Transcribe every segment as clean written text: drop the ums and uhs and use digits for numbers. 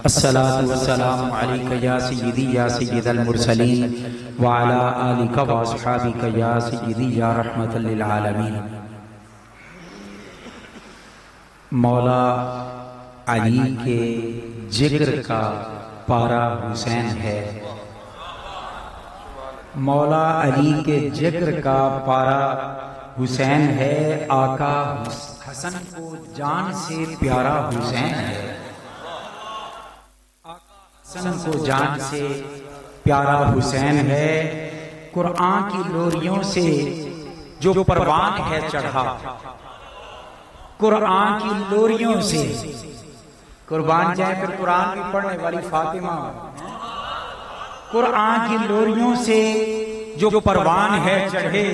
الصلاة والسلام عليك يا سيدي يا سيد المرسلين وعلى آلك وأصحابك يا سيدي يا رحمة للعالمين۔ مولا علی کے جگر کا پارا حسین ہے، مولا علی کے جگر کا پارا حسین ہے، آقا حسن کو جان سے پیارا حسین ہے، حسن کو جان سے پیارا حسین ہے۔ قرآن کی لوریوں سے جو پروان ہے چڑھا، قرآن کی لوریوں سے قربان جائے پھر قرآن کی پڑھنے والی فاطمہ، قرآن کی لوریوں سے جو پروان ہے چڑھے،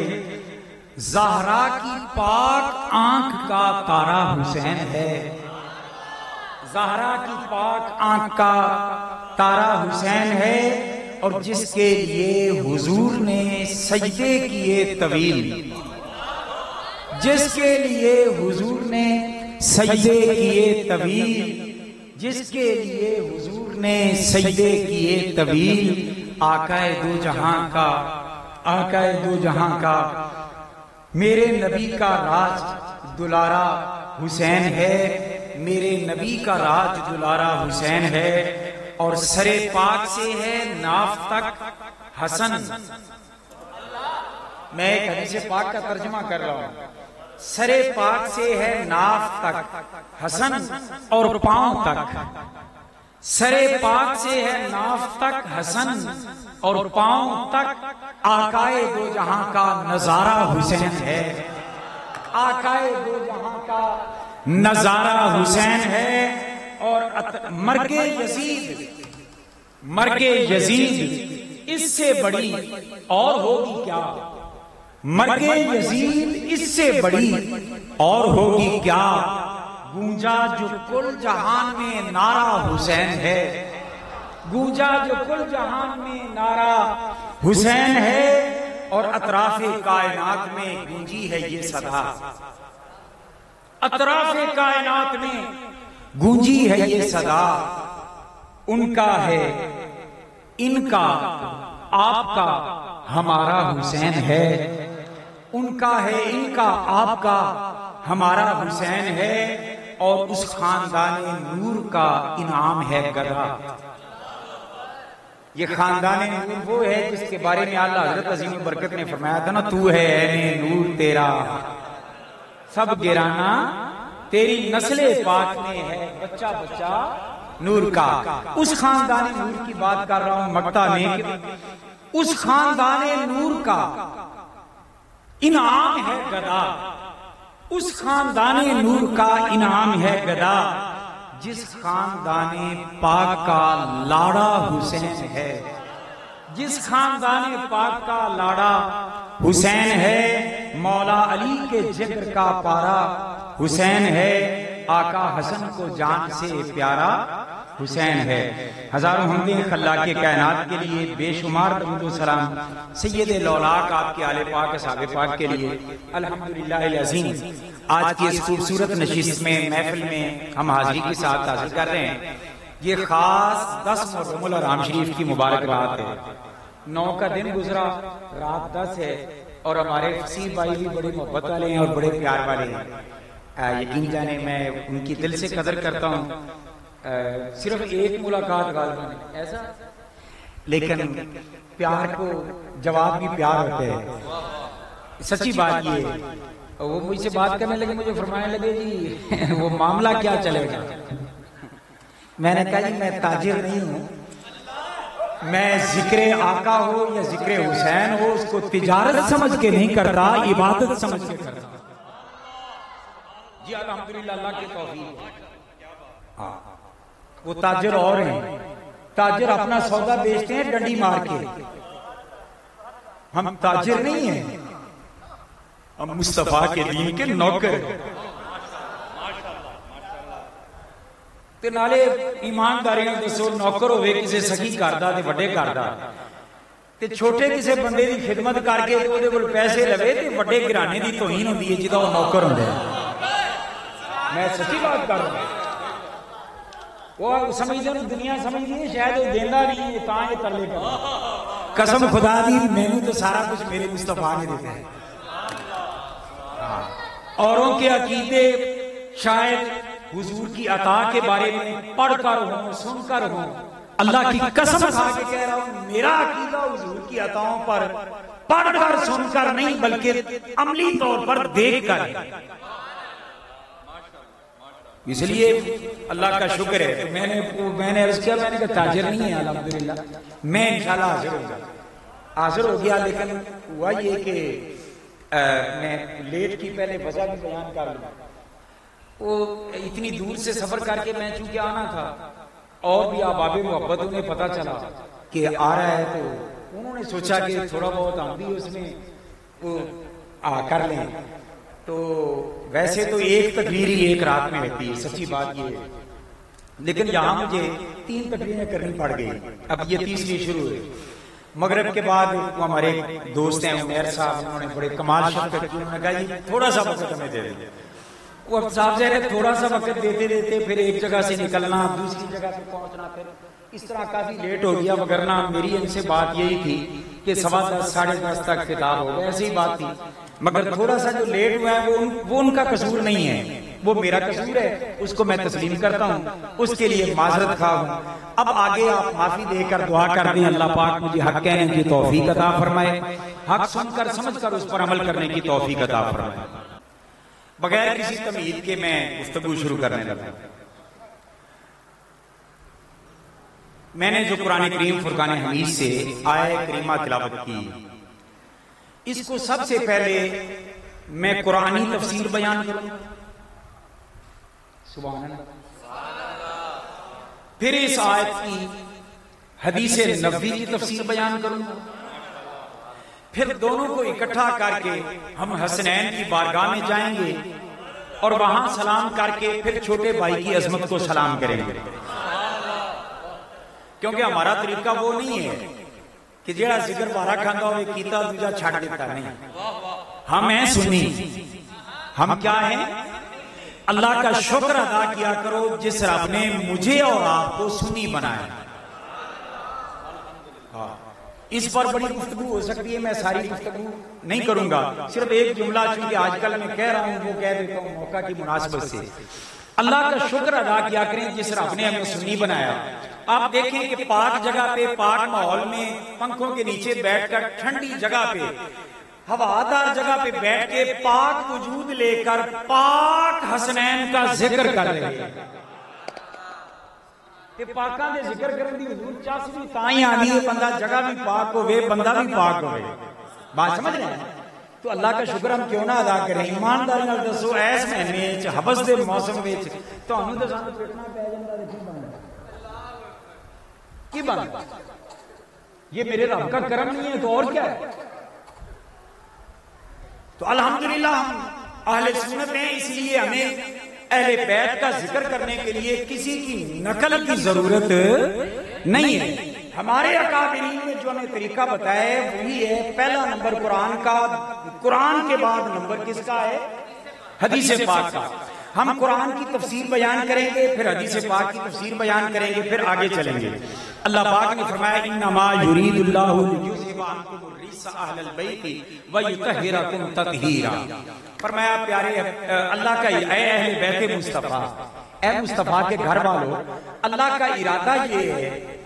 زہرا کی پاک آنکھ کا تارا حسین ہے، زہرا کی پاک آنکھ کا تارا حسین ہے، اور جس کے لیے حضور نے سجدے کیے طویل، جس کے لیے حضور نے سجدے کیے طویل، جس کے لیے حضور نے سجدے کیے طویل، آقا دو جہاں کا، آقا دو جہاں کا، میرے نبی کا راج دلارا حسین ہے، میرے نبی کا راج دلارا حسین ہے، اور سرے پاک سے ہے ناف تک حسن۔ میں ایک حدیث پاک کا ترجمہ کر رہا ہوں، سرے پاک سے ہے ناف تک حسن اور پاؤں تک، سرے پاک سے ہے ناف تک حسن اور پاؤں تک، آقائے دو جہاں کا نظارہ حسین ہے، آقائے دو جہاں کا نظارہ حسین ہے۔ اور مرگ یزید، مرگ یزید اس سے بڑی اور ہوگی کیا، مرگ یزید اس سے بڑی اور ہوگی کیا، گونجا جو کل جہان میں نعرہ حسین ہے، گونجا جو کل جہان میں نعرہ حسین ہے، اور اطراف کائنات میں گونجی ہے یہ صدا، اطراف کائنات میں گونجی ہے یہ صدا، ان کا ہے ان کا آپ کا ہمارا حسین ہے، ان کا ہے ان کا آپ کا ہمارا حسین ہے، اور اس خاندان نور کا انعام ہے گدا۔ یہ خاندان نور وہ ہے جس کے بارے میں اللہ حضرت عظیم برکت نے فرمایا تھا نا، تو ہے اے نور تیرا سب گرانا، تیری نسل پاک میں ہے بچہ بچہ نور کا۔ اس خاندان نور کی بات کر رہا ہوں مکتا میں، اس خاندان نور کا انعام ہے گدا، اس خاندان نور کا انعام ہے گدا، جس خاندان پاک کا لاڑا حسین ہے، جس خاندان پاک کا لاڑا حسین ہے، مولا علی کے جگر کا پارا حسین ہے، آقا حسن کو جان سے پیارا حسین ہے۔ ہزاروں حمدیں خلاق کائنات کے لیے، بے شمار درود و سلام سید لولاک آپ کے آل پاک صحابہ پاک کے لیے۔ الحمدللہ العظیم، آج کی اس خوبصورت نشست میں محفل میں ہم حاضری کے ساتھ حاضر کر رہے ہیں۔ یہ خاص 10 محرم الحرام شریف کی مبارک رات ہے، 9 کا دن گزرا، رات 10 ہے، اور ہمارے فصیح بھائی بھی بڑے محبت والے ہیں اور بڑے پیار والے ہیں۔ یقین جانے میں ان کی دل سے قدر کرتا ہوں، صرف ایک ملاقات غالباً ایسا، لیکن پیار کو جواب بھی پیار ہوتے ہیں، سچی بات یہ ہے۔ وہ مجھ سے بات کرنے لگے، مجھے فرمانے لگے جی وہ معاملہ کیا چلے گا، میں نے کہا جی میں تاجر نہیں ہوں، میں ذکر آقا ہو یا ذکر حسین ہو اس کو تجارت سمجھ کے نہیں کرتا، عبادت سمجھ کے کرتا۔ جی الحمدللہ اللہ کی توفیق، وہ تاجر اور ہیں، تاجر اپنا سودا بیچتے ہیں ڈنڈی مار کے، ہم تاجر نہیں ہیں، ہم مصطفیٰ کے دین کے نوکر ہیں۔ تے نالے ایمانداری نال دسو، نوکر ہوئے کسے سکی کردا تے وڈے کردا، تے چھوٹے کسے بندے دی خدمت کر کے او دے کول پیسے لوے تے وڈے گھرانے دی توہین ہوندی ہے جدا او نوکر ہوندا ہے۔ میں سچی بات کر رہا ہوں، وہ سمجھتے دنیا سمجھتی ہے شاید وہ دینا نہیں ہے کہاں یہ ترلے کر قسم خدا دی میں نے تو سارا کچھ میرے مصطفیٰ نے دیتا ہے. اوروں کے عقیدے شاید حضور کی عطا کے بارے میں پڑھ کر ہوں سن کر ہوں. اللہ کی قسم کھا کے کہہ رہا ہوں میرا عقیدہ حضور کی عطاؤں پر پڑھ کر سن کر نہیں بلکہ عملی طور پر دیکھ کر. اس لیے اللہ کا شکر ہے. میں نے عرض کیا میں نے کہا تاجر نہیں ہے الحمدللہ میں انشاءاللہ حاضر ہو گیا لیکن ہوا یہ کہ میں لیٹ کی پہلے وجہ بھی بیان کر لوں. وہ اتنی دور سے سفر کر کے میں چونکہ آنا تھا اور بھی احباب محبت انہیں پتا چلا کہ آ رہا ہے تو انہوں نے سوچا کہ تھوڑا بہت ہم بھی اس میں کر لیں. تو ویسے تو ایک تقریر ہی ایک رات میں ہوتی ہے سچی بات یہ ہے لیکن یہاں مجھے 3 تقریریں کرنی پڑ گئی. اب یہ تیسری شروع ہے. مغرب کے بعد وہ ہمارے دوست ہیں عمیر صاحب انہوں نے بڑے کمال شفقت کی. انہوں نے کہا جی تھوڑا سا وقت ہمیں دے دیں. وہ اب صاحب ظاہر ہے تھوڑا سا وقت دیتے دیتے پھر ایک جگہ سے نکلنا دوسری جگہ پہ پہنچنا پھر اس طرح کافی لیٹ ہو گیا. وگرنہ میری ان سے بات یہی تھی کہ 10:15 10:30 تک خطاب ہو گیا ایسی بات تھی. مگر تھوڑا سا جو لیٹ ہوا ہے وہ ان کا قصور نہیں ہے وہ میرا قصور ہے. اس کو میں تسلیم کرتا ہوں اس کے لیے معذرت خواہ ہوں. اب آگے آپ معافی دے کر دعا کر دیں اللہ پاک مجھے حق کہنے کی توفیق عطا فرمائے حق سن کر سمجھ کر اس پر عمل کرنے کی توفیق عطا فرمائے. بغیر کسی تمہید کے میں گفتگو شروع کرنے لگا. میں نے جو قرآن کریم فرقان حمید سے آیہ کریمہ تلاوت کی اس کو سب سے پہلے میں قرآنی تفسیر بیان کروں سبحان اللہ. پھر اس آیت کی حدیث نبوی کی تفسیر بیان کروں پھر دونوں کو اکٹھا کر کے ہم حسنین کی بارگاہ میں جائیں گے اور وہاں سلام کر کے پھر چھوٹے بھائی کی عظمت کو سلام کریں گے. کیونکہ ہمارا طریقہ وہ نہیں ہے کہ جڑا ذکر بارہ کھاندہ ہوئے کیتا دوجا چھاڑ دیتا نہیں. ہم ہیں سنی. ہم کیا ہیں اللہ کا شکر ادا کیا کرو جس رب نے مجھے اور آپ کو سنی بنایا. اس پر بڑی گفتگو ہو سکتی ہے میں ساری گفتگو نہیں کروں گا صرف ایک جملہ چونکہ آج کل میں کہہ رہا ہوں وہ کہہ دیتا ہوں موقع کی مناسبت سے. اللہ کا شکر ادا کیا کریں جس رب نے ہمیں سنی بنایا. آپ دیکھیں کہ پاک جگہ پہ پاک ماحول میں پنکھوں کے نیچے بیٹھ کر ٹھنڈی جگہ پہ ہوادار جگہ پہ بیٹھ کے پاک وجود لے کر پاک حسنین کا ذکر کر رہے ہیں. کہ پاکاں دے ذکر کرن دی حضور چاس بھی تائیں آنی ہے بندہ جگہ بھی پاک ہوئے بندہ بھی پاک ہوئے. بات سمجھ رہے ہیں تو اللہ کا شکر ہم کیوں نہ ادا کریں. ایمانداری نال دسو ایس مہینے وچ حبس دے موسم وچ تانوں تے سانوں پیٹنا پے جاندا تے کی بندا کی بندا. یہ میرے رب کا کرم نہیں ہے تو اور کیا ہے. تو الحمدللہ ہم اہل سنت ہیں اس لیے ہمیں اہل بیت کا ذکر کرنے کے لیے کسی کی نقل کی ضرورت نہیں ہے. ہمارے اکابرین نے جو ہمیں طریقہ بتایا ہے وہی ہے پہلا نمبر قرآن کا. قرآن کے بعد نمبر کس کا ہے حدیث پاک کا. ہم قرآن کی تفسیر بیان کریں گے پھر حدیث پاک کی تفسیر بیان کریں گے پھر آگے چلیں گے. اللہ پاک نے فرمایا انما یرید اللہ لیذھب عنکم الرجس اہل البیت ویطہرکم تطہیرا. فرمایا پیارے اللہ کا اے اہل بیت مصطفیٰ اے مصطفیٰ کے گھر والوں اللہ کا ارادہ یہ ہے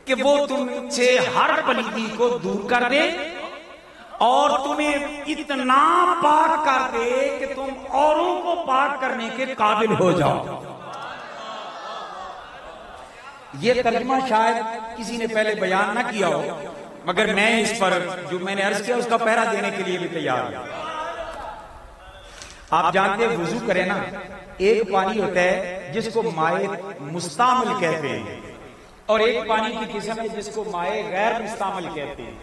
کہ وہ تم سے ہر پلیدی کو دور کر دے اور تمہیں اتنا پاک کر دے کہ تم اوروں کو پاک کرنے کے قابل ہو جاؤ. یہ ترجمہ شاید کسی نے پہلے بیان نہ کیا ہو مگر میں اس پر جو میں نے عرض کیا اس کا پہرا دینے کے لیے بھی تیار ہوں. آپ جانتے ہیں وضو کریں نا ایک پانی ہوتا ہے جس کو مائع مستعمل کہتے ہیں اور ایک پانی کی قسم ہے جس کو مائع غیر مستعمل کہتے ہیں.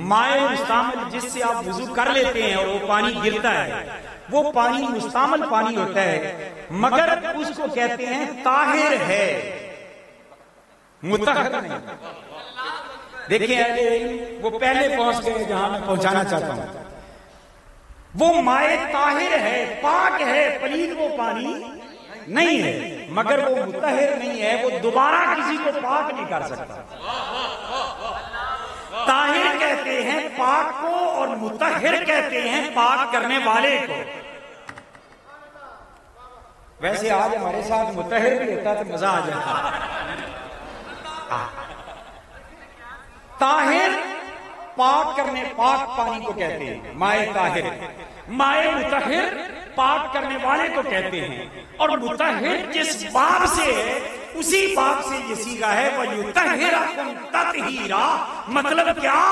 مائع مستعمل جس سے آپ وضو کر لیتے ہیں اور وہ پانی گرتا ہے وہ پانی مستعمل پانی ہوتا ہے مگر اس کو کہتے ہیں طاہر ہے مطہر نہیں. دیکھیں وہ پہلے پہنچ گئے جہاں میں پہنچانا چاہتا ہوں. وہ مائع طاہر ہے پاک ہے پلید وہ پانی نہیں ہے، مگر وہ مطہر نہیں ہے، وہ دوبارہ کسی کو پاک نہیں کر سکتا۔ طاہر کہتے ہیں پاک کو اور مطہر کہتے ہیں پاک کرنے والے کو۔ ویسے آج ہمارے ساتھ مطہر بھی ہوتا تو مزہ آ جاتا۔ طاہر پاک کرنے، پاک پانی کو کہتے ہیں مائے طاہر، مائے مطہر پاک کرنے والے کو کہتے ہیں، اور مطہر جس باب سے ہے اسی باب سے یہ صیغہ ہے وَيُطَهِّرَكُمْ تَطْهِيرًا۔ مطلب کیا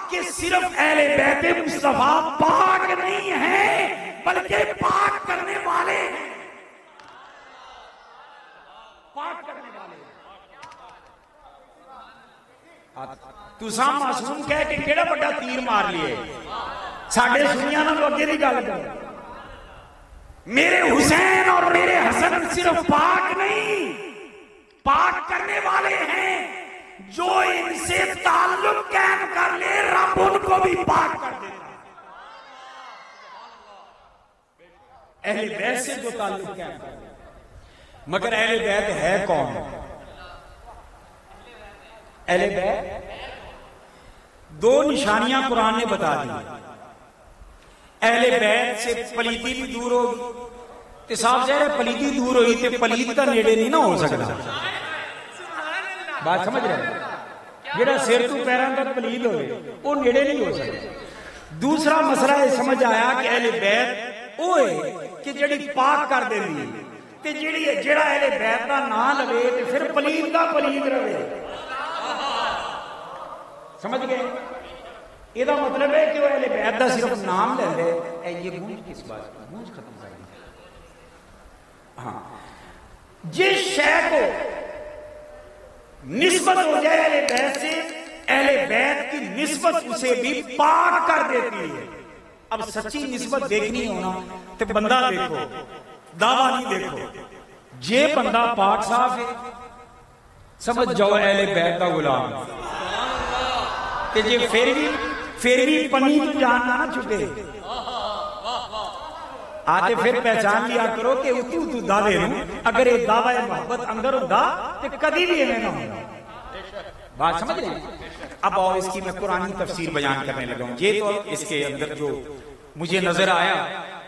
کہ صرف اہل بیت مصطفیٰ پاک نہیں ہیں بلکہ پاک کرنے والے ہیں، پاک کرنے والے ہیں۔ تساں معصوم کہہ کے کیڑا بڑا تیر مار لیے، ساڈے سنیاں نال اگے دی گل کر۔ میرے حسین اور میرے حسن صرف پاک نہیں، پاک کرنے والے ہیں، جو ان سے تعلق قائم کر لے رب ان کو بھی پاک کر دیتا ہے۔ اہل بیت سے جو تعلق قائم کر لے، مگر اہل بیت ہے کون؟ اہل بیت دو نشانیاں قرآن نے بتا دی۔ اہل بیت سے پلیتی بھی دور ہوگی، تو صاحب ظاہر ہے پلیتی دور ہوئی تو پلیت کا نیڑے نہیں نہ ہو سکتا۔ بات سمجھ رہے ہیں؟ جڑا سر تو پیران تک پلید ہوئے وہ نیڑے نہیں ہو سکتا۔ دوسرا مسئلہ یہ سمجھ آیا کہ اہل بیت وہ ہے کہ جڑی پاک کر دے دی تے جڑا اہل بیت کا نام لوے تے پھر پلید کا پلید رہے۔ سمجھ گئے؟ یہ مطلب ہے کہ وہ اہل بیت کا صرف نام لے لے، یہ گونج کس بات کی؟ گونج ختم کر دی۔ ہاں، جس شے کو نسبت ہو جائے اہل بیت سے، اہل بیت کی نسبت اسے بھی پاک کر دیتی ہے۔ اب سچی نسبت دیکھنی ہونا تو بندہ دیکھو، دعویٰ نہیں دیکھو۔ جے بندہ پاک صاف ہے سمجھ جاؤ اہل بیت کا غلام، کہ جے پھر بھی پنی تو جاننا نہ چھپے آتے، پھر پہچان لیا کرو کہ تو دعوے ہوں، اگر یہ دعوی محبت اندر ہوگا تو کدی بھی ہمیں نہ ہوگا۔ بات سمجھ رہے ہیں؟ اب آؤ اس کی میں قرآنی تفسیر بیان کرنے لگا ہوں۔ یہ تو اس کے اندر جو مجھے نظر آیا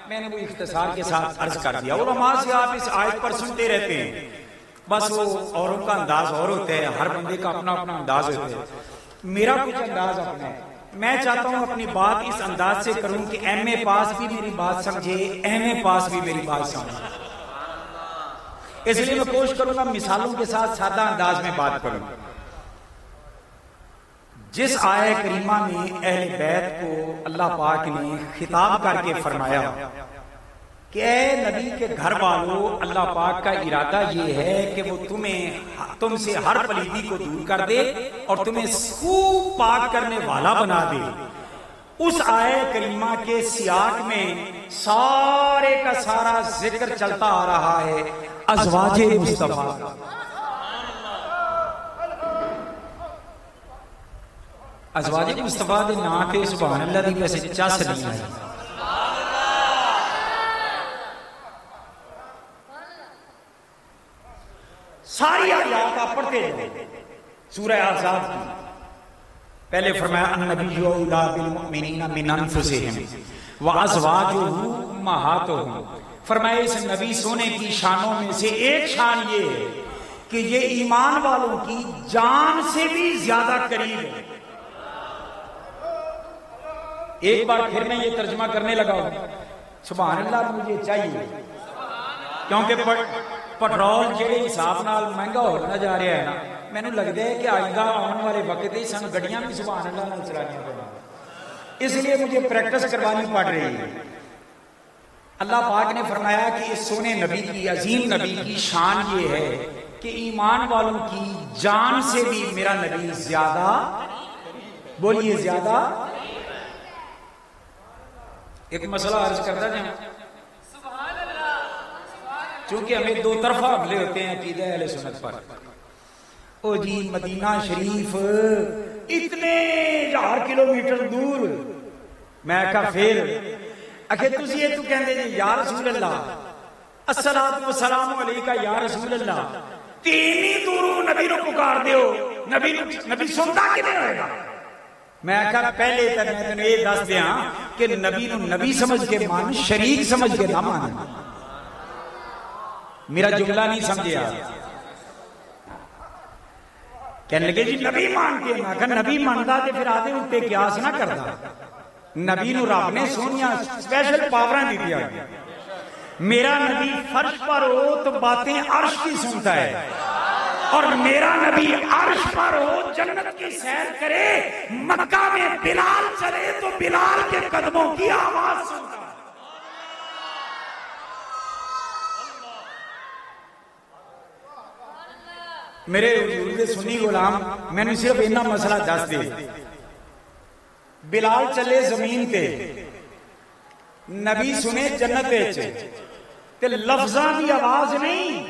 میں نے وہ اختصار کے ساتھ عرض کر دیا۔ علماء سے آپ اس آیت پر سنتے رہتے ہیں، بس وہ اوروں کا انداز اور ہوتا ہے، ہر بندے کا اپنا اپنا انداز ہوتا ہے، میرا کچھ انداز اپنا ہے۔ میں چاہتا ہوں اپنی بات اس انداز سے کروں کہ ایم اے پاس بھی میری بات سمجھے، ایم اے پاس بھی میری بات سمجھے۔ اس لیے میں کوشش کروں گا مثالوں کے ساتھ سادہ انداز میں بات کروں۔ جس آیہ کریمہ میں اہل بیت کو اللہ پاک نے خطاب کر کے فرمایا کہ اے نبی کے گھر والوں، اللہ پاک کا ارادہ یہ ہے کہ وہ تم سے ہر پلیدی کو دور کر دے اور تمہیں خوب پاک کرنے والا بنا دے۔ اس آیہ کریمہ کے سیاق میں سارے کا سارا ذکر چلتا آ رہا ہے ازواج مصطفیٰ کا۔ ازواج مصطفیٰ دے نام پہ سبحان اللہ دی ویسے چس نہیں آئی۔ ساری آیات آپ پڑھتے ہیں سورہ احزاب کی۔ پہلے فرمایا النبی اولیٰ بالمؤمنین من انفسہم وازواجہ امہاتہم۔ فرمایا اس نبی سونے کی شانوں میں سے ایک شان یہ ہے کہ یہ ایمان والوں کی جان سے بھی زیادہ قریب ہے۔ ایک بار پھر میں یہ ترجمہ کرنے لگا ہوں، سبحان اللہ مجھے چاہیے، کیونکہ پٹرول جہے حساب نال مہنگا ہونا جا رہا ہے نا، میں نے لگتا ہے کہ آئندہ آنے والے وقت ہی سن گڈیاں بھی سبحان اللہ نال چلانیاں پڑیں، اس لیے مجھے پریکٹس کروانی پڑ رہی ہے۔ اللہ پاک نے فرمایا کہ اس سونے نبی کی، عظیم نبی کی شان یہ ہے کہ ایمان والوں کی جان سے بھی میرا نبی زیادہ، بولیے زیادہ۔ ایک مسئلہ عرض کرتا جائیں، چونکہ ہمیں دو طرفہ حملے ہوتے ہیں عقیدہ اہل سنت پر۔ او جی مدینہ شریف اتنے 1000 کلومیٹر دور، میں کہا پھر اکھے تسی یہ تو کہندے جی یا رسول اللہ الصلاۃ والسلام علیکہ یا رسول اللہ، تین ہی دوروں نبی نو پکار دیو، نبی سنتا کنے ہوئے گا؟ میں کہا پہلے تک میں تنہیں یہ دس دیا کہ نبی نو نبی سمجھ کے مان، شریک سمجھ کے نہ مان۔ میرا جملہ نہیں سمجھے آپ؟ کہنے لگے جی نبی مان کے، میں کہا نبی ماندا تے پھر آدھے اٹھتے قیاس نہ کردا۔ نبی نو رب نے سونیاں سپیشل پاوراں دی دیا۔ میرا نبی فرش پر ہو تو باتیں عرش کی سنتا ہے، اور میرا نبی عرش پر ہو جنت کی سیر کرے، مکہ میں بلال چلے تو بلال کے قدموں کی آواز سنتا ہے۔ میرے حضور دے سنی غلام میں نے صرف اتنا مسئلہ دس دے، بلال چلے زمین تے، نبی سنے جنت وچ تے لفظاں دی آواز نہیں،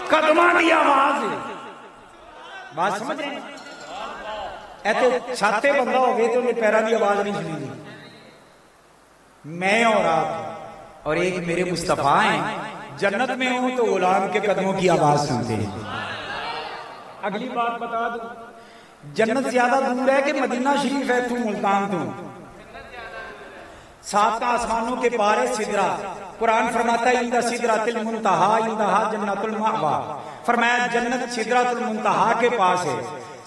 قدماں دی آواز ہے۔ بات سمجھ رہے ہیں؟ اے تو چھاتے بندہ ہو گئے تو انہیں پیرا دی آواز نہیں سنی۔ میں اور آپ اور ایک میرے مصطفیٰ ہیں، جنت میں ہوں تو غلام کے قدموں کی آواز سنتے ہیں۔ اگلی بات بتا دوں، جنت زیادہ دور ہے کہ مدینہ شریف ہے تو ملتان تو؟ سات آسمانوں کے پار ہے سدرہ، قرآن فرماتا ہے اندہ سدرۃ المنتہا اندہا جنت المأویٰ، فرمایا جنت سدرۃ المنتہا کے پاس ہے۔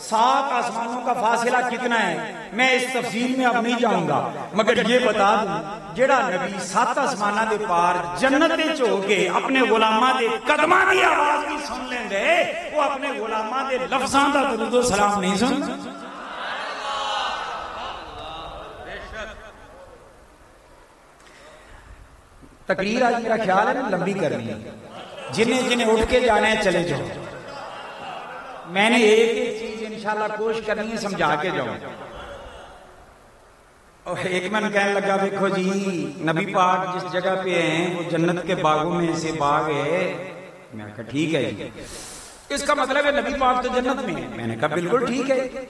سات آسمانوں کا فاصلہ کتنا ہے میں اس تفصیل میں اب نہیں جاؤں گا، مگر یہ بتا دوں جڑا نبی سات آسمانہ دے پار جنت وچ ہو کے اپنے غلاماں دے قدماں دی آواز بھی سن لیندے، وہ اپنے غلاماں دے لفظاں دا درود و سلام نہیں سن۔ تقریر آج میرا خیال ہے لمبی کرنی ہے، جنہیں اٹھ کے جانا ہے چلے جاؤ۔ میں نے ایک چیز انشاءاللہ کوشش کرنی ہے سمجھا کے جاؤں۔ اور ایک من کہنے لگا دیکھو جی نبی پاک جس جگہ پہ ہیں وہ جنت کے باغوں میں سے باغ ہے۔ میں نے کہا ٹھیک ہے جی، اس کا مطلب ہے نبی پاک تو جنت میں ہے۔ میں نے کہا بالکل ٹھیک ہے۔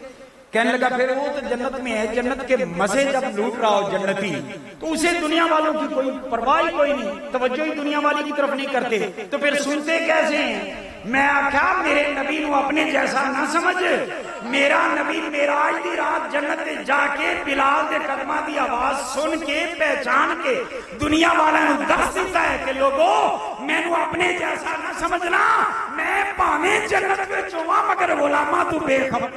کہنے لگا پھر وہ تو جنت میں ہے، جنت کے مزے جب لوٹ رہا ہو جنتی تو اسے دنیا والوں کی کوئی پرواہ کوئی نہیں، توجہ ہی دنیا والی کی طرف نہیں کرتے، تو پھر سنتے کیسے ہیں؟ میں آکھا میرے نبی نو اپنے جیسا نہ سمجھ، میرا نبی معراج دی رات جنت جا کے بلال دے قدماں دی آواز سن کے پہچان کے دنیا والوں نے دس دیتا ہے کہ لوگوں میں نو اپنے جیسا نہ سمجھنا، میں پانے جنت میں چواں مگر غلاماں تو بے خبر۔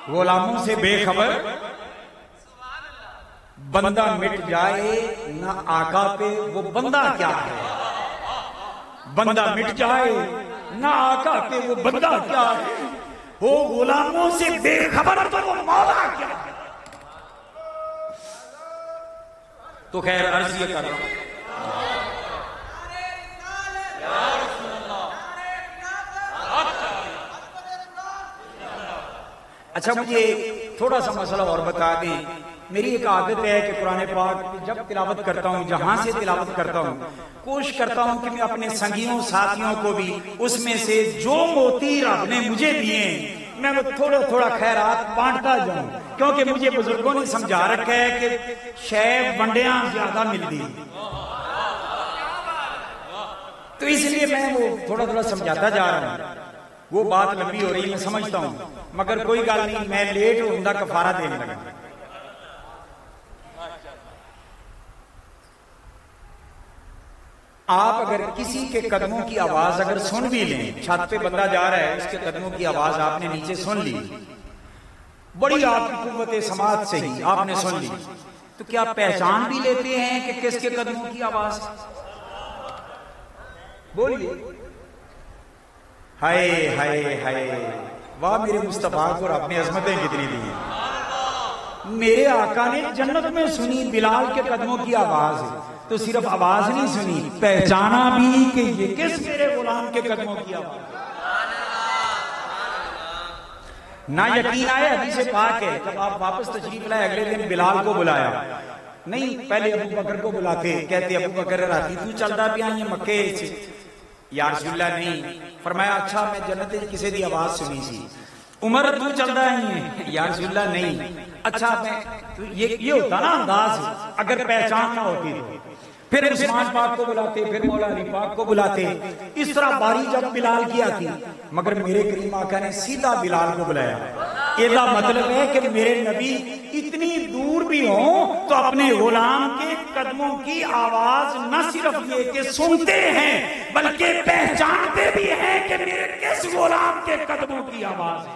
غلاموں سے بے خبر، بندہ مٹ جائے نہ آقا پہ وہ بندہ کیا ہے، بندہ مٹ جائے نہ آقا پہ وہ بندہ کیا ہے، وہ غلاموں سے بے خبر تو وہ مولا کیا ہے۔ تو خیر عرض یہ کر رہا ہوں، اچھا مجھے تھوڑا سا مسئلہ اور بتا دیں۔ میری ایک عادت ہے کہ قرآن پاک جب تلاوت کرتا ہوں، جہاں سے تلاوت کرتا ہوں، کوشش کرتا ہوں کہ میں اپنے سنگیوں ساتھیوں کو بھی اس میں سے جو موتی رب نے مجھے دیے ہیں میں وہ تھوڑا تھوڑا خیرات بانٹتا جاؤں، کیونکہ مجھے بزرگوں نے سمجھا رکھا ہے کہ شے ونڈیاں زیادہ ملتی، تو اس لیے میں وہ تھوڑا تھوڑا سمجھاتا جا رہا ہوں۔ وہ بات لمبی ہو رہی میں سمجھتا ہوں، مگر کوئی گل نہیں، میں لیٹ ہوں دا کفارہ دینے لگا۔ آپ اگر کسی کے قدموں کی آواز اگر سن بھی لیں، چھت پہ بندہ جا رہا ہے اس کے قدموں کی آواز آپ نے نیچے سن لی، بڑی آپ کی قوت سماعت سے ہی آپ نے سن لی، تو کیا پہچان بھی لیتے ہیں کہ کس کے قدموں کی آواز؟ بولیے۔ ہائے ہائے ہائے، واہ میرے مصطفیٰ کو رب نے عظمتیں کتنی دی ہیں۔ میرے آقا نے جنت میں سنی بلال کے قدموں کی آواز، تو صرف آواز نہیں سنی، پہچانا بھی کہ یہ کس میرے غلام کے قدموں کی آواز۔ نہ یقین آئے، حدیث پاک ہے جب آپ واپس تشریف لائے اگلے دن بلال کو بلایا، نہیں پہلے ابو بکر کو بلاتے، کہتے ابو بکر راتی تو چلتا پیا یہ مکے سے؟ یا رسول اللہ نہیں، فرمایا اچھا میں جنت کسی دی آواز سنی سی، عمر تو چلتا ہی ہے یا رسول اللہ نہیں. اچھا میں یہ ہوتا نا انداز اگر پہچان نہ ہوتی تو پھر عثمان پاک کو بلاتے, پھر مولا علی پاک کو بلاتے. اس طرح باری جب بلال کی آتی, مگر میرے کریم آقا نے سیدھا بلال کو بلایا. یہ مطلب ہے کہ میرے نبی اتنی دور بھی ہوں تو اپنے غلام کے قدموں کی آواز نہ صرف یہ کہ سنتے ہیں بلکہ پہچانتے بھی ہیں کہ میرے کس غلام کے قدموں کی آواز ہے.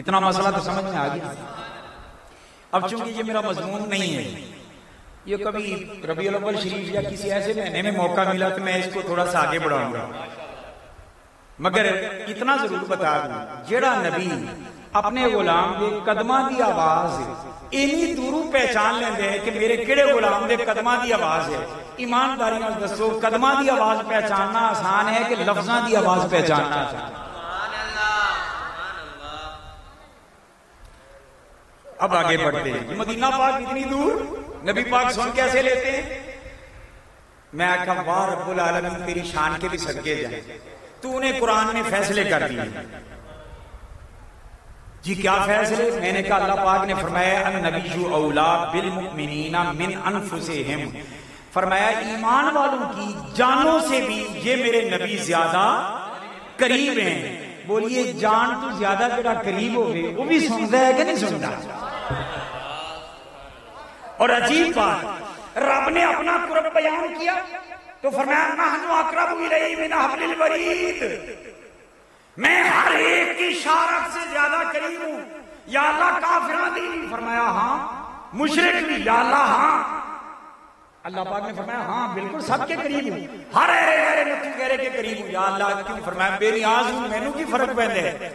اتنا مسئلہ تو سمجھ میں آ گیا. اب چونکہ یہ میرا مضمون نہیں ہے, یہ کبھی ربیع الاول شریف یا کسی ایسے مہینے میں موقع ملا تو میں اس کو تھوڑا سا آگے بڑھاؤں گا. مگر اتنا ضرور بتا دوں, جیڑا نبی اپنے غلام دے قدماں دی آواز اینی دوروں پہچان لیندے ہیں کہ میرے کیڑے غلام دے قدماں دی آواز ہے. ایمانداری نال دسو قدماں دی آواز پہچاننا آسان ہے کہ لفظاں دی آواز پہچاننا آسان ہے؟ اب آگے بڑھتے ہیں. مدینہ پاک اتنی دور, نبی پاک سن کیسے لیتے ہیں؟ میں آقا واہ رب العالمین تیری شان کے بھی صدقے جائیں, تو نے قرآن میں فیصلے کر دیے. جی کیا فیصلے؟ میں نے کہا اللہ پاک نے فرمایا النبی اولا بالمؤمنین من انفسہم, فرمایا ایمان والوں کی جانوں سے بھی یہ میرے نبی زیادہ قریب ہیں. بولیے جان تو زیادہ جڑا قریب ہوئے وہ بھی سنتا ہے کہ نہیں سنتا؟ اور عجیب بات, رب نے اپنا قرب بیان کیا تو فرمایا نحن اقرب الیہ من حبل الورید, میں ہر ایک کی شارک سے زیادہ قریب ہوں. یا اللہ کافران دی, فرمایا ہاں. مشرک بھی, یا اللہ ہاں. اللہ پاک نے فرمایا ہاں بالکل سب کے قریب ہوں, ہر ایرے نتو گہرے کے قریب ہوں. یا اللہ کیوں؟ فرمایا بے نیاز ہوں, میں نو کی فرق پہنے ہے.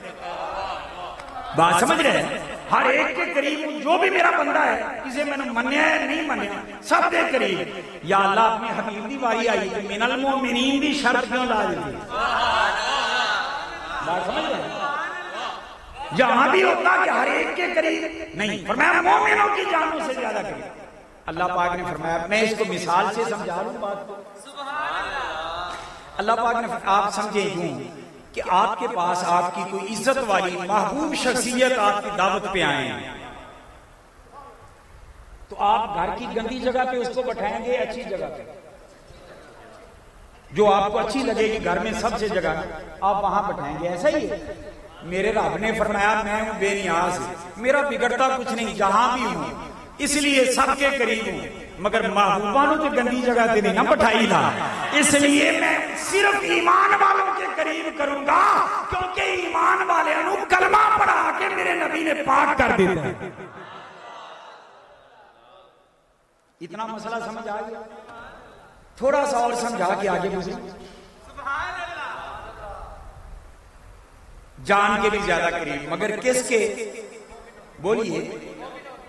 بات سمجھ رہے ہیں؟ ہر ایک کے قریب ہوں, جو بھی میرا بندہ ہے, کسے میں نے منیا ہے نہیں منیا, سب کے قریب. یا اللہ اپنے حبیب دی باری آئی تو من المؤمنین دی شرط کیوں لا دیتی؟ بات سمجھ رہے ہیں؟ جہاں بھی ہوتا کہ ہر ایک کے قریب نہیں, فرمایا مومنوں کی جانوں سے زیادہ قریب. اللہ پاک نے فرمایا, میں اس کو مثال سے سمجھا لوں بات کو. اللہ پاک نے آپ سمجھے یوں کہ آپ کے پاس آپ کی کوئی عزت والی محبوب شخصیت آپ کی دعوت پہ آئے ہیں, تو آپ گھر کی گندی جگہ پہ اس کو بٹھائیں گے اچھی جگہ پہ؟ جو آپ کو اچھی لگے گی گھر میں سب سے جگہ آپ وہاں بٹھائیں گے. ایسا ہی ہے. میرے رب نے فرمایا میں ہوں بے نیاز, میرا بگڑتا کچھ نہیں, جہاں بھی ہوں اس لیے سب کے قریب ہوں, مگر محبوبانوں کے گندی جگہ تے نہیں نہ بٹھائی تھا, اس لیے میں صرف ایمان والوں کے قریب کروں گا, کیونکہ ایمان والے انہوں کلمہ پڑھا کے میرے نبی نے پاک کر دیتا ہے. اتنا مسئلہ سمجھ آ گیا؟ تھوڑا سا اور سمجھا کے آگے مجھے. جان کے بھی زیادہ قریب, مگر کس کے؟ بولیے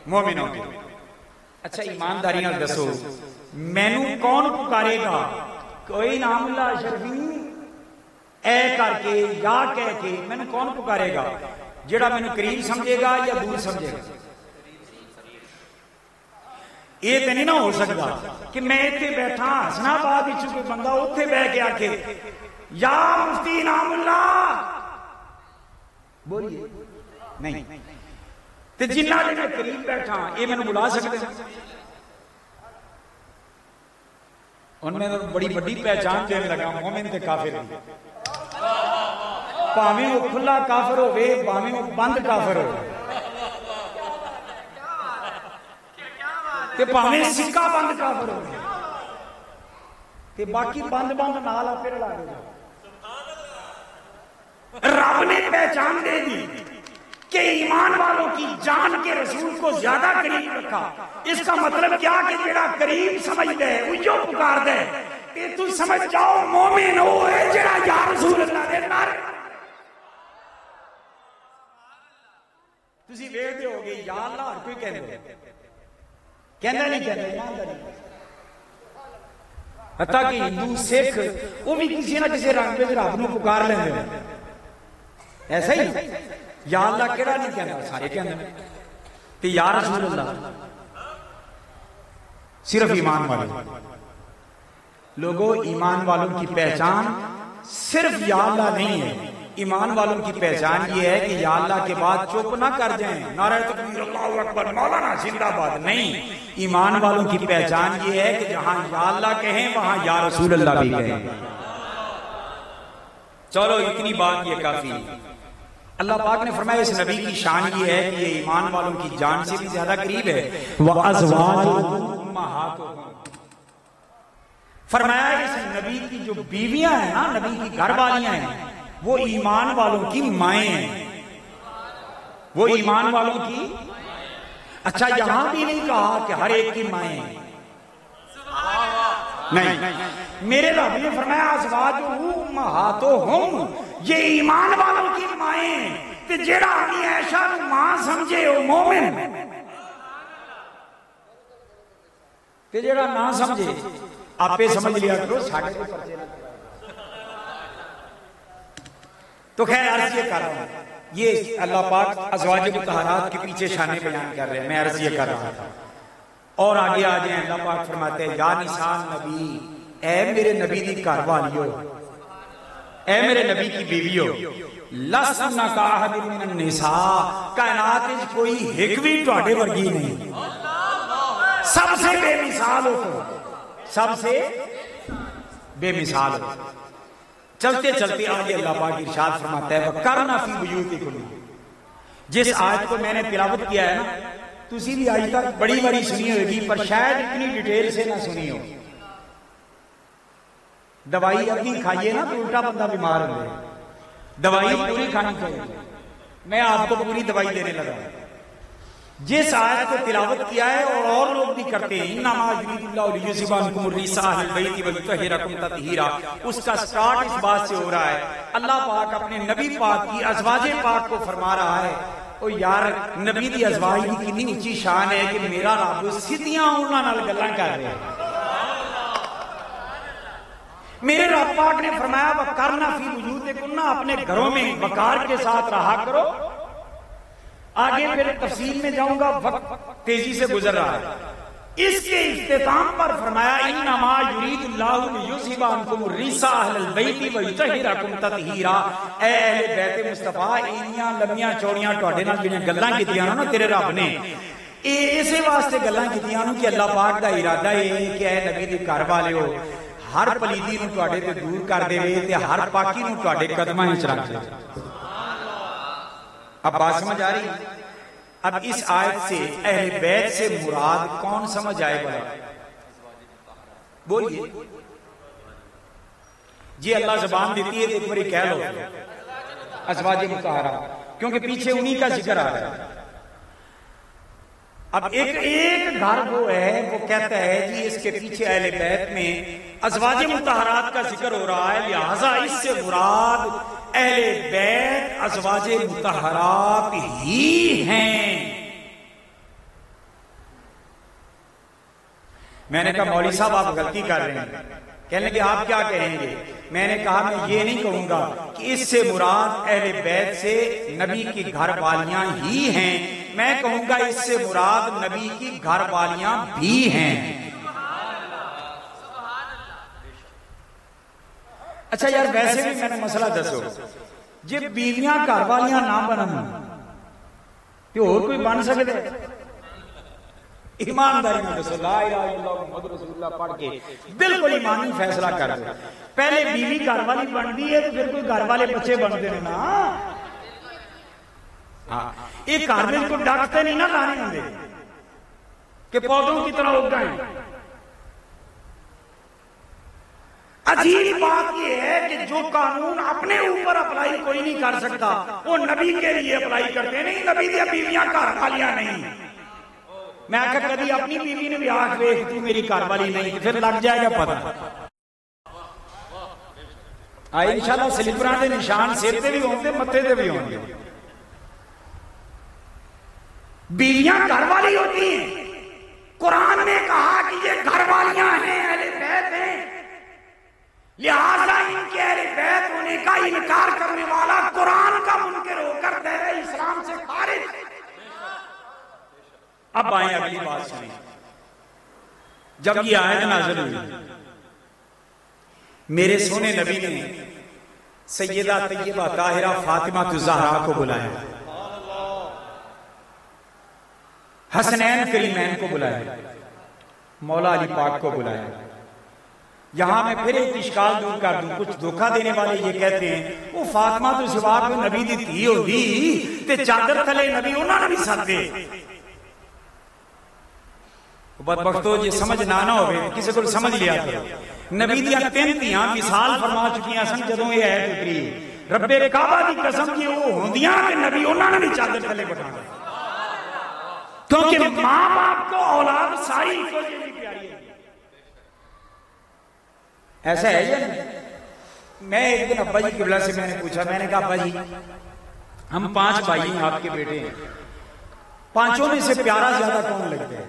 مومنوں کے. اچھا ایمانداری نال دسو مینوں کون پکارے گا؟ کوئی نام اللہ شرفی اے کر کے یا کہہ کے مینوں کون پکارے گا؟ جڑا مینوں قریب سمجھے گا یا دور سمجھے گا؟ یہ تو نہیں نہ ہو سکتا کہ میں اتنے بیٹھا حسن آباد وچ کوئی بندہ اتنے بیٹھ کے آکے یا مفتی انعام اللہ بولیے نہیں, تو جنہ میں قریب بیٹھا یہ میں نے بلا سکتے ہیں؟ ان میں بڑی بڑی پہچان دینے لگا مومن تے کافر دی, پاویں وہ کھلا کافر ہوئے پاویں وہ بند کافر ہوئے, تے پاویں سکا بند کافر ہوئے, تے باقی بند بند نالا پھر لا دے. رب نے پہچان دے دی کہ ایمان والوں کی جان کے رسول کو زیادہ قریب رکھا. اس کا مطلب کیا کہ جڑا قریب سمجھ دے وہ جو پکار دے کہ تو سمجھ جاؤ مومن وہ ہے جڑا یا رسول اللہ دے نعرے. تسی ویکھ دے ہوگے یا اللہ ہر کوئی کہندا نہیں کہندا حتیٰ کہ ہندو سکھ وہ بھی کسی نہ کسی رنگ میں رب نو پکار لیندے. ایسا ہی یا اللہ کیڑا نہیں کہنا، سارے کہنا کہ یا رسول اللہ صرف ایمان والے لوگوں، ایمان والوں کی پہچان صرف یا اللہ نہیں ہے، ایمان والوں کی پہچان یہ ہے کہ یا اللہ کے بعد چپ نہ کر جائیں، نعرہ تکبیر اللہ اکبر مولانا زندہ باد نہیں، ایمان والوں کی پہچان یہ ہے کہ جہاں یا اللہ کہیں وہاں یا رسول اللہ بھی کہیں۔ چلو اتنی بات یہ کافی۔ اللہ پاک نے فرمایا اس نبی کی شان یہ ہے کہ یہ ایمان والوں کی جان سے بھی زیادہ قریب ہے، وَأَزْوَاجُهُمْ أُمَّهَاتُهُمْ، فرمایا اس نبی کی جو بیویاں ہیں نا، نبی کی گھر والیاں ہیں، وہ ایمان والوں کی مائیں ہیں، وہ ایمان والوں کی۔ اچھا یہاں بھی نہیں کہا کہ ہر ایک کی مائیں ہیں، نہیں، میرے رب نے فرمایا ازواجہم امہاتہم، یہ ایمان والوں کی مائیں ہیں، کہ جیڑا اپنی عائشہ کو ماں سمجھے وہ مومن، کہ جیڑا نہ سمجھے آپ پہ سمجھ لیا کرو ساڑھے کو پرچے نہ۔ تو خیر عرض یہ کر رہا ہوں، یہ اللہ پاک ازواج مطہرات کے پیچھے شانے بیان کر رہے ہیں، میں عرض یہ کر رہا تھا۔ اور آگے آجائیں اللہ پاک فرماتے ہیں یا نساء نبی، اے میرے نبی دی گھر والیو، اے میرے نبی کی بیویو، لسن کاہد من النساء، کائنات اس کوئی ہکوی ٹوڑے ورگی نہیں، سب سے بے مثال ہو، سب سے بے مثال ہو۔ چلتے چلتے آگے اللہ پاک ارشاد فرماتا ہے وَقَرْنَ فِي بُيُوتِكُنَّ، جس آیت کو میں نے تلاوت کیا ہے نا، تسی بھی آج تک بڑی بڑی سنی ہوگی پر شاید اتنی ڈیٹیل سے نہ سنی ہو۔ دوائی ابھی کھائیے نا تو الٹا بندہ بیمار ہو گئے، دوائی پوری کھانی چاہیے، میں آپ کو پوری دوائی دینے لگا۔ جس آیت کو تلاوت کیا ہے اور لوگ بھی کرتے ہیں انما یرید اللہ لیذھب عنکم الرجس اہل البیت ویطہرکم تطہیرا، اس کا سٹارٹ اس بات سے ہو رہا ہے اللہ پاک اپنے نبی پاک کی ازواج پاک کو فرما رہا ہے او یار نبی دی ازواج کی کتنی اونچی شان ہے کہ میرا رب سیدھیاں انہاں نال گلاں کر رہا ہے۔ میرے رب پاک نے فرمایا وَقَرْنَ فِي بُيُوتِكُنَّ، اپنے گھروں میں وقار کے ساتھ رہا کرو۔ آگے پھر تفصیل میں جاؤں گا، وقت تیزی سے گزر رہا ہے۔ اس کے اختتام پر فرمایا انما یرید اللہ لیذھب عنکم الرجس اہل البیت ویطہرکم تطہیرا، اے اہل بیت مصطفیٰ اینیاں لمیاں چوڑیاں تواڈے نال جڑیاں گلاں کیتیاں نا تیرے رب نے، اسے واسطے گلاں کیتیاں کہ اللہ پاک دا ارادہ ہے کہ اے نبی دے گھر والےو ہر پلیدی نو تواڈے تے دور کر دے تے ہر پاکی نو تواڈے قدماں وچ رکھ دے۔ اب بات سمجھ آ رہی؟ اب اس آیت سے اہل بیت سے مراد کون سمجھ آئے گا؟ بولیے جی، اللہ زبان دیتی ہے ایک باری کہہ لو ازواج مطہرات، کیونکہ پیچھے انہی کا ذکر آ رہا ہے۔ اب ایک گھر وہ ہے وہ کہتا ہے جی اس کے پیچھے اہل بیت میں ازواج مطہرات کا ذکر ہو رہا ہے، لہذا اس سے مراد اہل بیت ازواج مطہرات ہی ہیں۔ میں نے کہا مولوی صاحب آپ غلطی کر رہے ہیں، کہنے کہ آپ کیا کہیں گے؟ میں نے کہا میں یہ نہیں کہوں گا کہ اس سے مراد اہل بیت سے نبی کی گھر والیاں ہی ہیں، میں کہوں گا اس سے مراد نبی کی گھر والیاں بھی ہیں۔ اچھا یار ویسے بھی میں نے مسئلہ دسو، جب بیویاں گھر والیاں نہ بنن تو اور کوئی بن سکتے؟ ایمانداری میں دسو، لا الہ الا اللہ محمد رسول اللہ پڑھ کے بالکل ایمانی فیصلہ کر دو۔ پہلے بیوی گھر والی بنتی ہے تو پھر کوئی گھر والے بچے بنتے ہیں نا، ایک گھر میں کو ڈاکتے نہیں نا لانے ہوں کہ پودوں کی طرح اگ گئے۔ عجیب بات یہ ہے کہ جو قانون اپنے اوپر اپلائی کوئی نہیں کر سکتا وہ نبی کے لیے اپلائی کرتے نہیں، نبی دی بیویاں گھر والیاں نہیں۔ میں آخر کبھی اپنی بیوی نے بھی آنکھ دیکھ تو میری گھر والی نہیں، پھر لگ جائے گا پتہ۔ آئے انشاءاللہ سلیپراں دے نشان سر تے بھی ہوں گے متھے تے بھی ہوں گے۔ بیویاں گھر والی ہوتی ہیں، قرآن نے کہا کہ یہ گھر والیاں ہیں، اہل بیت ہیں، لہذا ان کے اہل بیت ہونے کا انکار کرنے والا قرآن کا منکر ہو کر دائرہ اسلام اب آئیں اگلی بات سنیں. جب یہ آیت نازل ہوئی میرے سونے نبی نے سیدہ طیبہ طاہرہ فاطمہ الزہرا کو بلایا, حسنین کریمین کو بلایا, مولا علی پاک کو بلایا. یہاں میں پھر ایک اشکال دور کر دوں. کچھ دھوکہ دینے والے یہ کہتے ہیں وہ فاطمہ تو سوا کو نبی دی تھی ہوندی تے چادر تھلے نبی انہاں نے بھی سدے. بدبختو جی سمجھ نہ ہوئے کسی کو سمجھ لیا کرو. نبی دیا 3 دھیاں مثال فرما چکیاں سن جدوں یہ ہے اتری. رب کعبہ دی قسم کی وہ ہوندیاں کہ نبی انہاں نے بھی چادر تھلے بٹھانا, کیونکہ ماں باپ کو اولاد ساری کو جیسی پیاری ہے. ایسا ہے یا نہیں؟ میں ایک دن ابا جی قبلہ سے میں نے پوچھا, میں نے کہا ابا جی ہم 5 بھائی ہیں, آپ کے بیٹے ہیں, 5 میں سے پیارا زیادہ کون لگتا ہے؟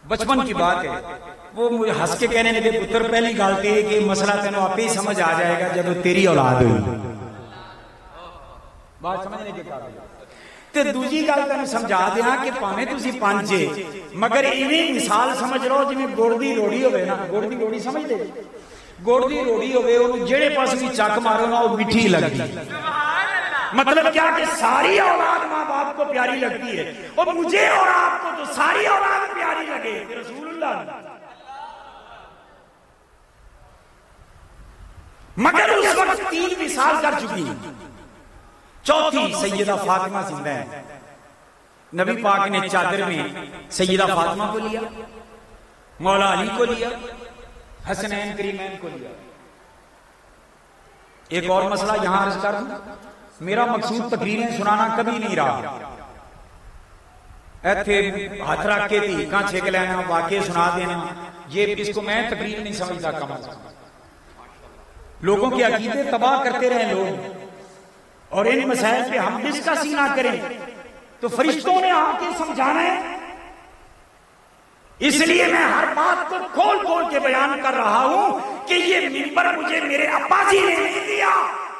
بچپن کی بات ہے. وہ مجھے ہنس کے کہنے لگے پتر پہلی گالتے ہے کہ مسئلہ تینوں آپ ہی سمجھ آ جائے گا جب تیری اولاد ہوئی. بات سمجھنے کے قابل. تے دوسری گل تینوں سمجھا دیاں کہ پاویں تسی 5 مگر ایویں مثال سمجھ لو جویں گڑ دی روڑی ہوے نا. گڑ دی روڑی سمجھ دے, گڑ دی روڑی ہوے اونوں جڑے پاسے بھی چک مارو نا وہ میٹھی لگدی. مطلب کیا کہ ساری اولاد ماں باپ کو پیاری لگتی ہے, اور مجھے اور آپ کو تو ساری اولاد پیاری لگے. رسول اللہ مگر اس وقت 3 مثال کر چکی, 4تھی سیدہ فاطمہ زندہ ہے. نبی پاک نے چادر میں سیدہ فاطمہ کو لیا, مولا علی کو لیا, حسنین کریمین کو لیا. ایک اور مسئلہ یہاں عرض کر دوں, میرا مقصود تقریریں سنانا کبھی نہیں رہا. ایتھے ہاتھ رکھ کے تھی کہاں چھک لینا واقعے سنا دینا, یہ اس کو میں تقریر نہیں سمجھتا. کم از کم لوگوں کے عقیدے تباہ کرتے رہے لوگ, اور ان مسائل پہ ہم ڈسکس ہی نہ کریں تو فرشتوں نے آ کے سمجھانا ہے. اس لیے میں ہر بات کو کھول کھول کے بیان کر رہا ہوں کہ یہ منبر مجھے میرے ابا جی نے نہیں دیا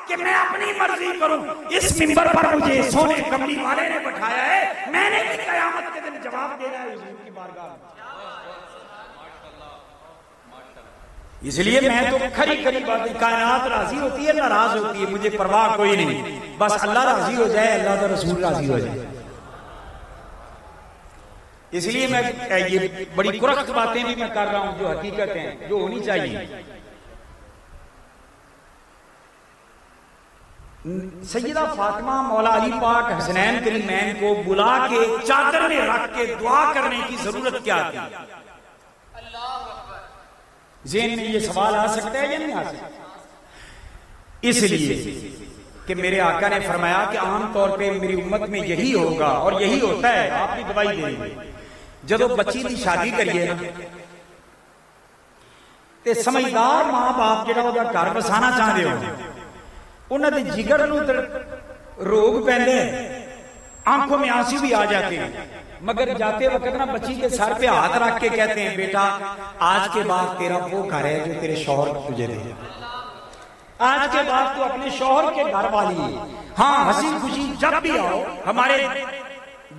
کہ میں اپنی مرضی کروں. اس منبر پر مجھے سونے کملی والے نے بٹھایا ہے, میں نے بھی قیامت کے دن جواب دینا ہے حضور کی بارگاہ میں. اس لیے میں تو کھری کھری باتیں, کائنات راضی ہوتی ہے ناراض ہوتی ہے مجھے پرواہ کوئی نہیں, بس اللہ راضی ہو جائے, اللہ کا رسول راضی ہو جائے. اس لیے میں یہ بڑی کرخت باتیں بھی میں کر رہا ہوں جو حقیقت ہیں, جو ہونی چاہیے. سیدہ فاطمہ مولا علی پاک حسنین کریمین کو بلا کے چادر میں رکھ کے دعا کرنے کی ضرورت کیا تھی؟ ذہن میں یہ سوال آ سکتا ہے یا نہیں آ سکتا؟ اس لیے کہ میرے آقا نے فرمایا کہ عام طور پہ میری امت میں یہی ہوگا اور یہی ہوتا ہے, آپ بھی گواہی دیں گے. جدو بچی کی شادی کریے نا تے سمجھدار ماں باپ جڑا وہ گھر بسانا چاہتے ہو انہوں نے جگر نو روگ پیندے, آنکھوں میں آنسو بھی آ جاتے ہیں, مگر جاتے وقت نا بچی کے سر پہ ہاتھ رکھ کے کہتے ہیں بیٹا آج کے بعد تیرا وہ گھر ہے جو تیرے شوہر تجھے دے, آج کے بعد تو اپنے شوہر کے گھر والی ہے. ہاں ہنسی خوشی جب بھی آؤ ہمارے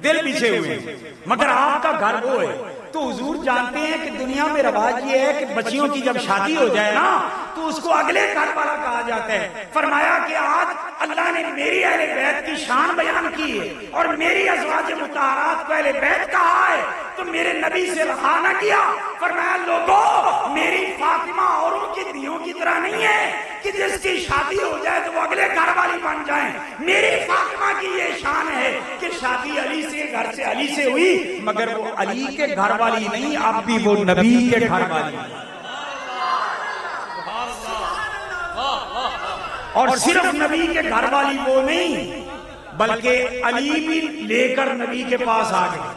دل پیچھے ہوئے, مگر آپ کا گھر وہ ہے. تو حضور جانتے ہیں کہ دنیا میں رواج یہ ہے کہ بچیوں کی جب شادی ہو جائے نا تو اس کو اگلے گھر والا کہا جاتا ہے. فرمایا کہ آج اللہ نے میری اہل بیت کی شان بیان کی ہے اور میری ازواج مطہرات کو اہل بیت کہا ہے, تو میرے نبی سے رہا نہ کیا. فرمایا لوگوں میری فاطمہ اوروں کی دیوں کی طرح نہیں ہے کہ جس کی شادی ہو جائے تو وہ اگلے گھر والی بن جائیں. میری فاطمہ کی یہ شان ہے کہ شادی علی سے گھر سے علی سے ہوئی, مگر وہ علی کے گھر والی نہیں, اب بھی وہ نبی کے گھر والی. اور صرف نبی کے گھر والی وہ نہیں بلکہ علی بھی لے کر نبی کے پاس آ گئے.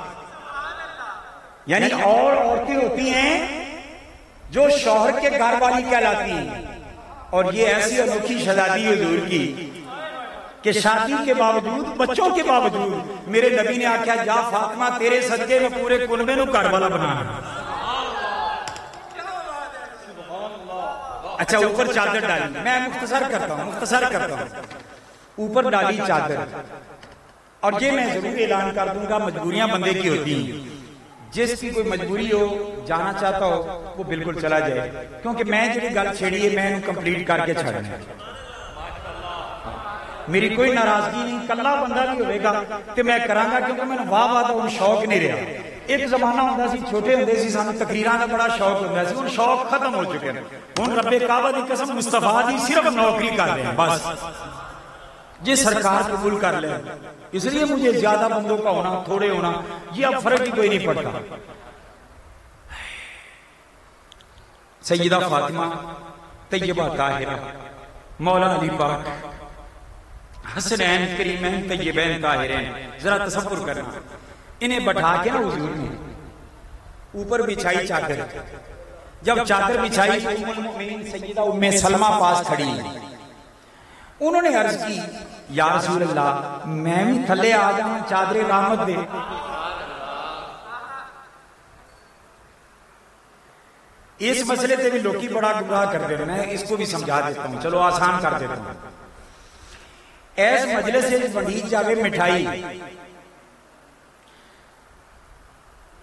یعنی اور عورتیں ہوتی ہیں جو شوہر کے گھر والی کہلاتی ہیں, اور یہ ایسی انوکھی شہزادی حضور کی کہ شادی کے باوجود بچوں کے باوجود میرے نبی نے آخیا جا فاطمہ تیرے صدقے میں پورے کنبے نو گھر والا بنانا. اچھا اوپر چادر ڈالی, میں مختصر کرتا ہوں اوپر ڈالی چادر, اور یہ میں ضرور اعلان کر دوں گا، مجبوریاں بندے کی ہوتی ہیں، جس کی کوئی مجبوری ہو جانا چاہتا ہو وہ بالکل چلا جائے، کیونکہ میں جی گل چھیڑی ہے میں انہوں کمپلیٹ کر کے چھڑنا ہے، میری کوئی ناراضگی نہیں، کلا بندہ بھی ہوئے گا کہ میں کراں گا، کیونکہ میں نے واہ تو شوق نہیں رہا۔ ایک زمانہ ہوتا سی، چھوٹے ہوندے سی، سانوں تقریراں دا بڑا شوق ہوندا سی، ہن شوق ختم ہو چکے ہیں، ہن رب کعبہ دی قسم مصطفیٰ دی صرف نوکری کر رہے ہیں بس، یہ سرکار قبول کر لیں، اس لیے مجھے زیادہ بندوں کا ہونا تھوڑے ہونا یہ اب فرق ہی کوئی نہیں پڑتا۔ سیدہ فاطمہ طیبہ طاہرہ، مولا علی پاک، حسنین کریمین طیبین طاہرین، ذرا تصور کرنا، انہیں بٹھا کے نا حضور نے اوپر بچھائی چادر، جب چادر بچھائی تو ام المؤمنین سیدہ ام سلمہ پاس کھڑی، انہوں نے عرض کی یا رسول اللہ میں بھی تھلے آ جاؤں چادر رحمت دے۔ اس مسئلے پہ بھی لوکی بڑا گمراہ کر دے، میں اس کو بھی سمجھا دیتا ہوں، چلو آسان کر دیتا ہوں۔ ایس مجلس سے بڑھیج جاوے مٹھائی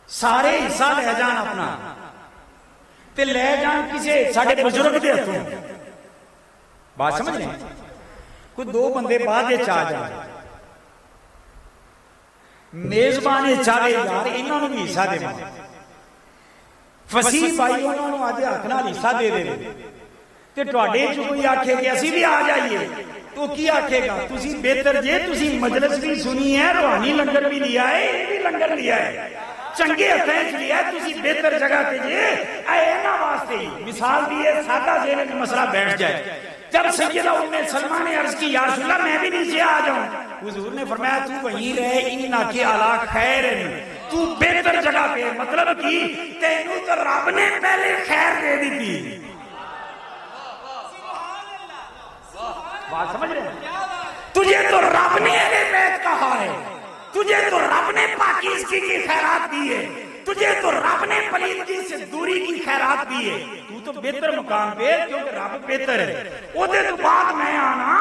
سارے حصہ لے جان اپنا تے لے جان کسے ساڑھے بزرگ دے ہتھوں، بات سمجھ لیں، کوئی دو بندے بعد چاہ جائے، میزبانے چاہے یار انہوں نے بھی حصہ دے ماں، فصیح بھائی انہوں نے آدھے ہاتھ نال حصہ دے دے تے ٹواڈے جو کوئی آکھے کہ اسی بھی آ جائیے تو کی آکھے گا، تسی بہتر جے تسی مجلس بھی سنی ہے، روحانی لنگر بھی لیا ہے، یہ بھی لنگر لیا ہے، چنگے ہتھیں لیا ہے، تسی بہتر جگہ تے جے اے نا واسطے ہی مثال دیئے سادہ ذہن میں مسئلہ بیٹھ جائے۔ جب سیدہ ام سلمہ نے عرض کی یا رسول اللہ میں بھی نیچے آ جاؤں، حضور نے فرمایا تو وہیں رہے، انہا کی علا خیر تو بہتر جگہ پہ، مطلب کی تینوں تو رب نے پہلے خیر دے دی تھی، بات سمجھ رہے ہیں، تجھے تو رب نے اہل بیت کہا ہے، تجھے تو رب نے پاکیزگی کی خیرات دی ہے، تجھے تو رب نے پلیدگی سے دوری کی خیرات دی ہے، تو بہتر مقام پہ کیونکہ رب بہتر ہے، وہ دے تو بعد میں آنا،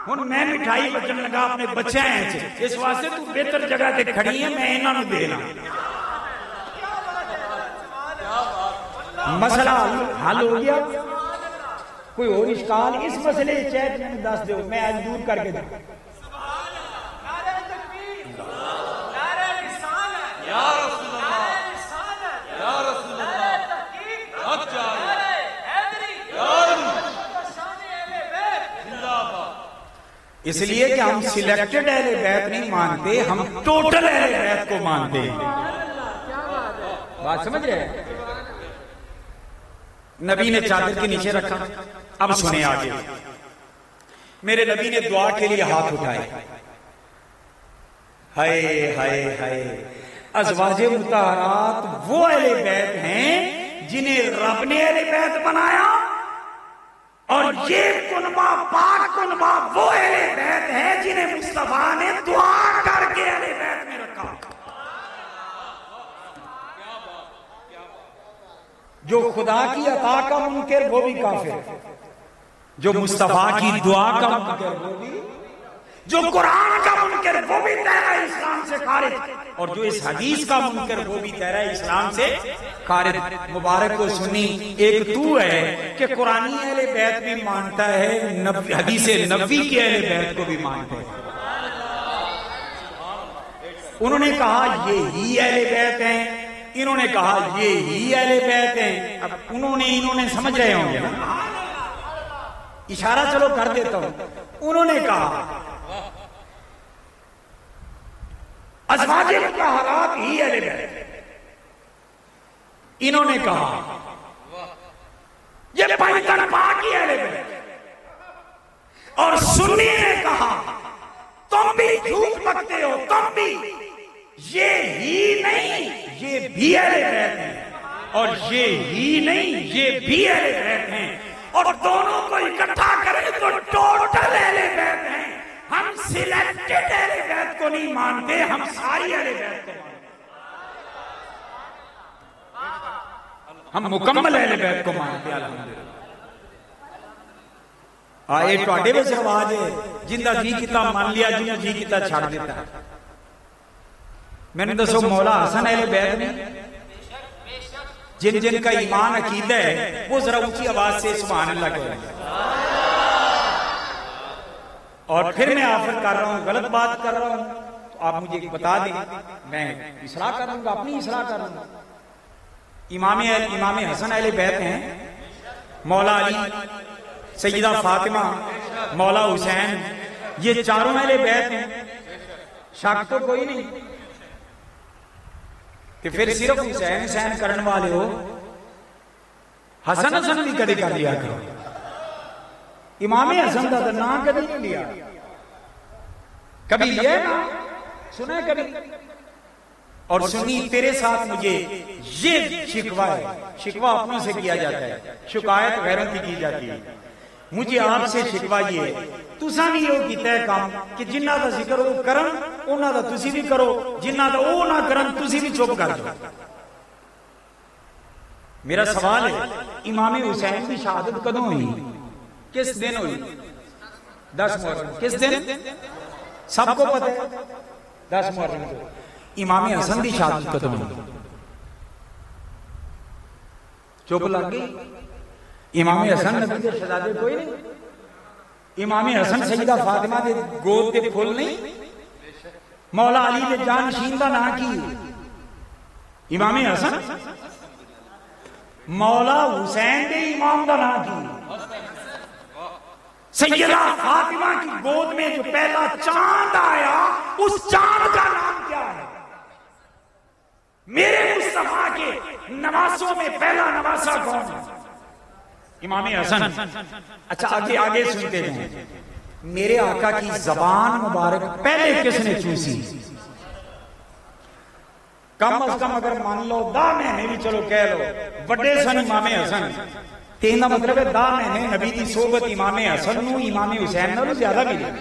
ہن میں مٹھائی بچن لگا اپنے بچے ہیں، اس واسطے تو بہتر جگہ تے کھڑی ہے، میں انہاں نوں دینا۔ مسئلہ حل ہو گیا، کوئی اور اشکال اس مسئلے چاہے میں دس دو، میں آج دور کر کے دوں۔ اس لیے کہ ہم سلیکٹڈ اہل بیت نہیں مانتے، ہم ٹوٹل اہل بیت کو مانتے ہیں، بات سمجھ رہے ہیں؟ نبی نے چادر کے نیچے رکھا، اب سنیں آگے، میرے نبی نے دعا کے لیے ہاتھ اٹھائے، ہائے ہائے ہائے، ازواج مطہرات وہ اہل بیت ہیں جنہیں رب نے اہل بیت بنایا، اور یہ کنبہ پاک کنبہ وہ اہل بیت ہے جنہیں مصطفیٰ نے دعا کر کے اہل بیت میں رکھا۔ جو خدا کی عطا کا منکر وہ بھی کافر، جو مصطفیٰ کی دعا کا منکر وہ بھی، جو قرآن کا منکر وہ بھی دائرہ اسلام سے خارج، اور جو اس حدیث کا منکر وہ بھی دائرہ اسلام سے خارج۔ مبارک کو سنی ایک تو ہے کہ قرآنی اہل بیت بھی مانتا ہے، حدیث نبوی کے اہل بیت کو بھی مانتا ہے۔ انہوں نے کہا یہی اہل بیت ہیں، انہوں نے کہا یہی اہل بیت ہیں، اب انہوں نے سمجھ رہے ہوں گے نا، اشارہ چلو کر دیتا ہوں، انہوں نے کہا ازواج مطہرات ہی اہل بیت، انہوں نے کہا یہ پنجتن پاک ہی اہل بیت، اور سنی نے کہا تم بھی جھوٹ بکتے ہو، تم بھی، یہ ہی نہیں یہ بھی اہل بیت ہیں، اور یہ ہی نہیں یہ بھی اہل بیت ہیں، اور دونوں کو اکٹھا کریں تو ٹوٹل اہل بیت ہیں۔ ہم سلیکٹڈ اہل بیت کو نہیں مانتے، ہم ساری اہل بیت کو مانتے، ہم مکمل اہل بیت کو مانتے ہیں۔ آئے ٹواڈے وچ رواج ہے جندا جی کیتا مان لیا جنوں جی کیتا چھڑ دیتا. میں نے دسو مولا حسن اہل بیت نے جن جن کا ایمان عقیدہ ہے وہ ذرا اونچی آواز سے سبحان اللہ کہیں. اور پھر میں آفر کر رہا ہوں غلط بات کر رہا ہوں تو آپ مجھے بتا دیں میں اصلاح کروں گا اپنی اصلاح کروں گا. امام حسن اہل بیت ہیں مولا علی سیدہ فاطمہ مولا حسین یہ چاروں اہل بیت ہیں شک تو کوئی نہیں کہ پھر صرف حسین حسین کرنے والے ہو حسن حسن بھی کدی کر لیا کرو. امام حسن کا نام کبھی نہیں لیا کبھی لیا نا سنا ہے کبھی. اور سنی تیرے ساتھ مجھے یہ شکوہ ہے شکوہ اپنوں سے کیا جاتا ہے شکایت غیروں کی جاتی ہے. مجھے آپ سے شکوہ یہ ہے تساں بھی یہ کیتا ہے کام کہ جنہ دا ذکر وہ کرن انہاں دا تسی بھی کرو جنہ دا وہ نہ کرن تسی بھی چپ کر دو. میرا سوال ہے امام حسین کی شہادت کدوں ہوئی کس دن ہوئی 10 محرم کس دن سب کو پتہ ہے 10 محرم کو. امام حسن کی شہادت کدوں ہوئی چپ لگ گئی. امام حسن نبی دے شہزادے کوئی نہیں. امام حسن سیدہ فاطمہ دے گود دے پھول نہیں. مولا علی دے جانشین دا نام کی امام حسن مولا حسین دے امام دا نام کی سیدہ فاطمہ کی گود میں جو پہلا چاند آیا اس چاند کا نام کیا ہے. میرے مصطفیٰ کے نواسوں میں پہلا نواسا کون ہے امام حسن. اچھا آگے سنتے ہیں میرے آقا کی زبان مبارک پہلے کس نے چوسی کم از کم اگر مان لو 10 مہینے بھی چلو کہہ لو بڑے سن امام حسن تین مطلب ہے 10 مہینے نبی دی صحبت امام حسن نو امام حسین نو زیادہ ملی.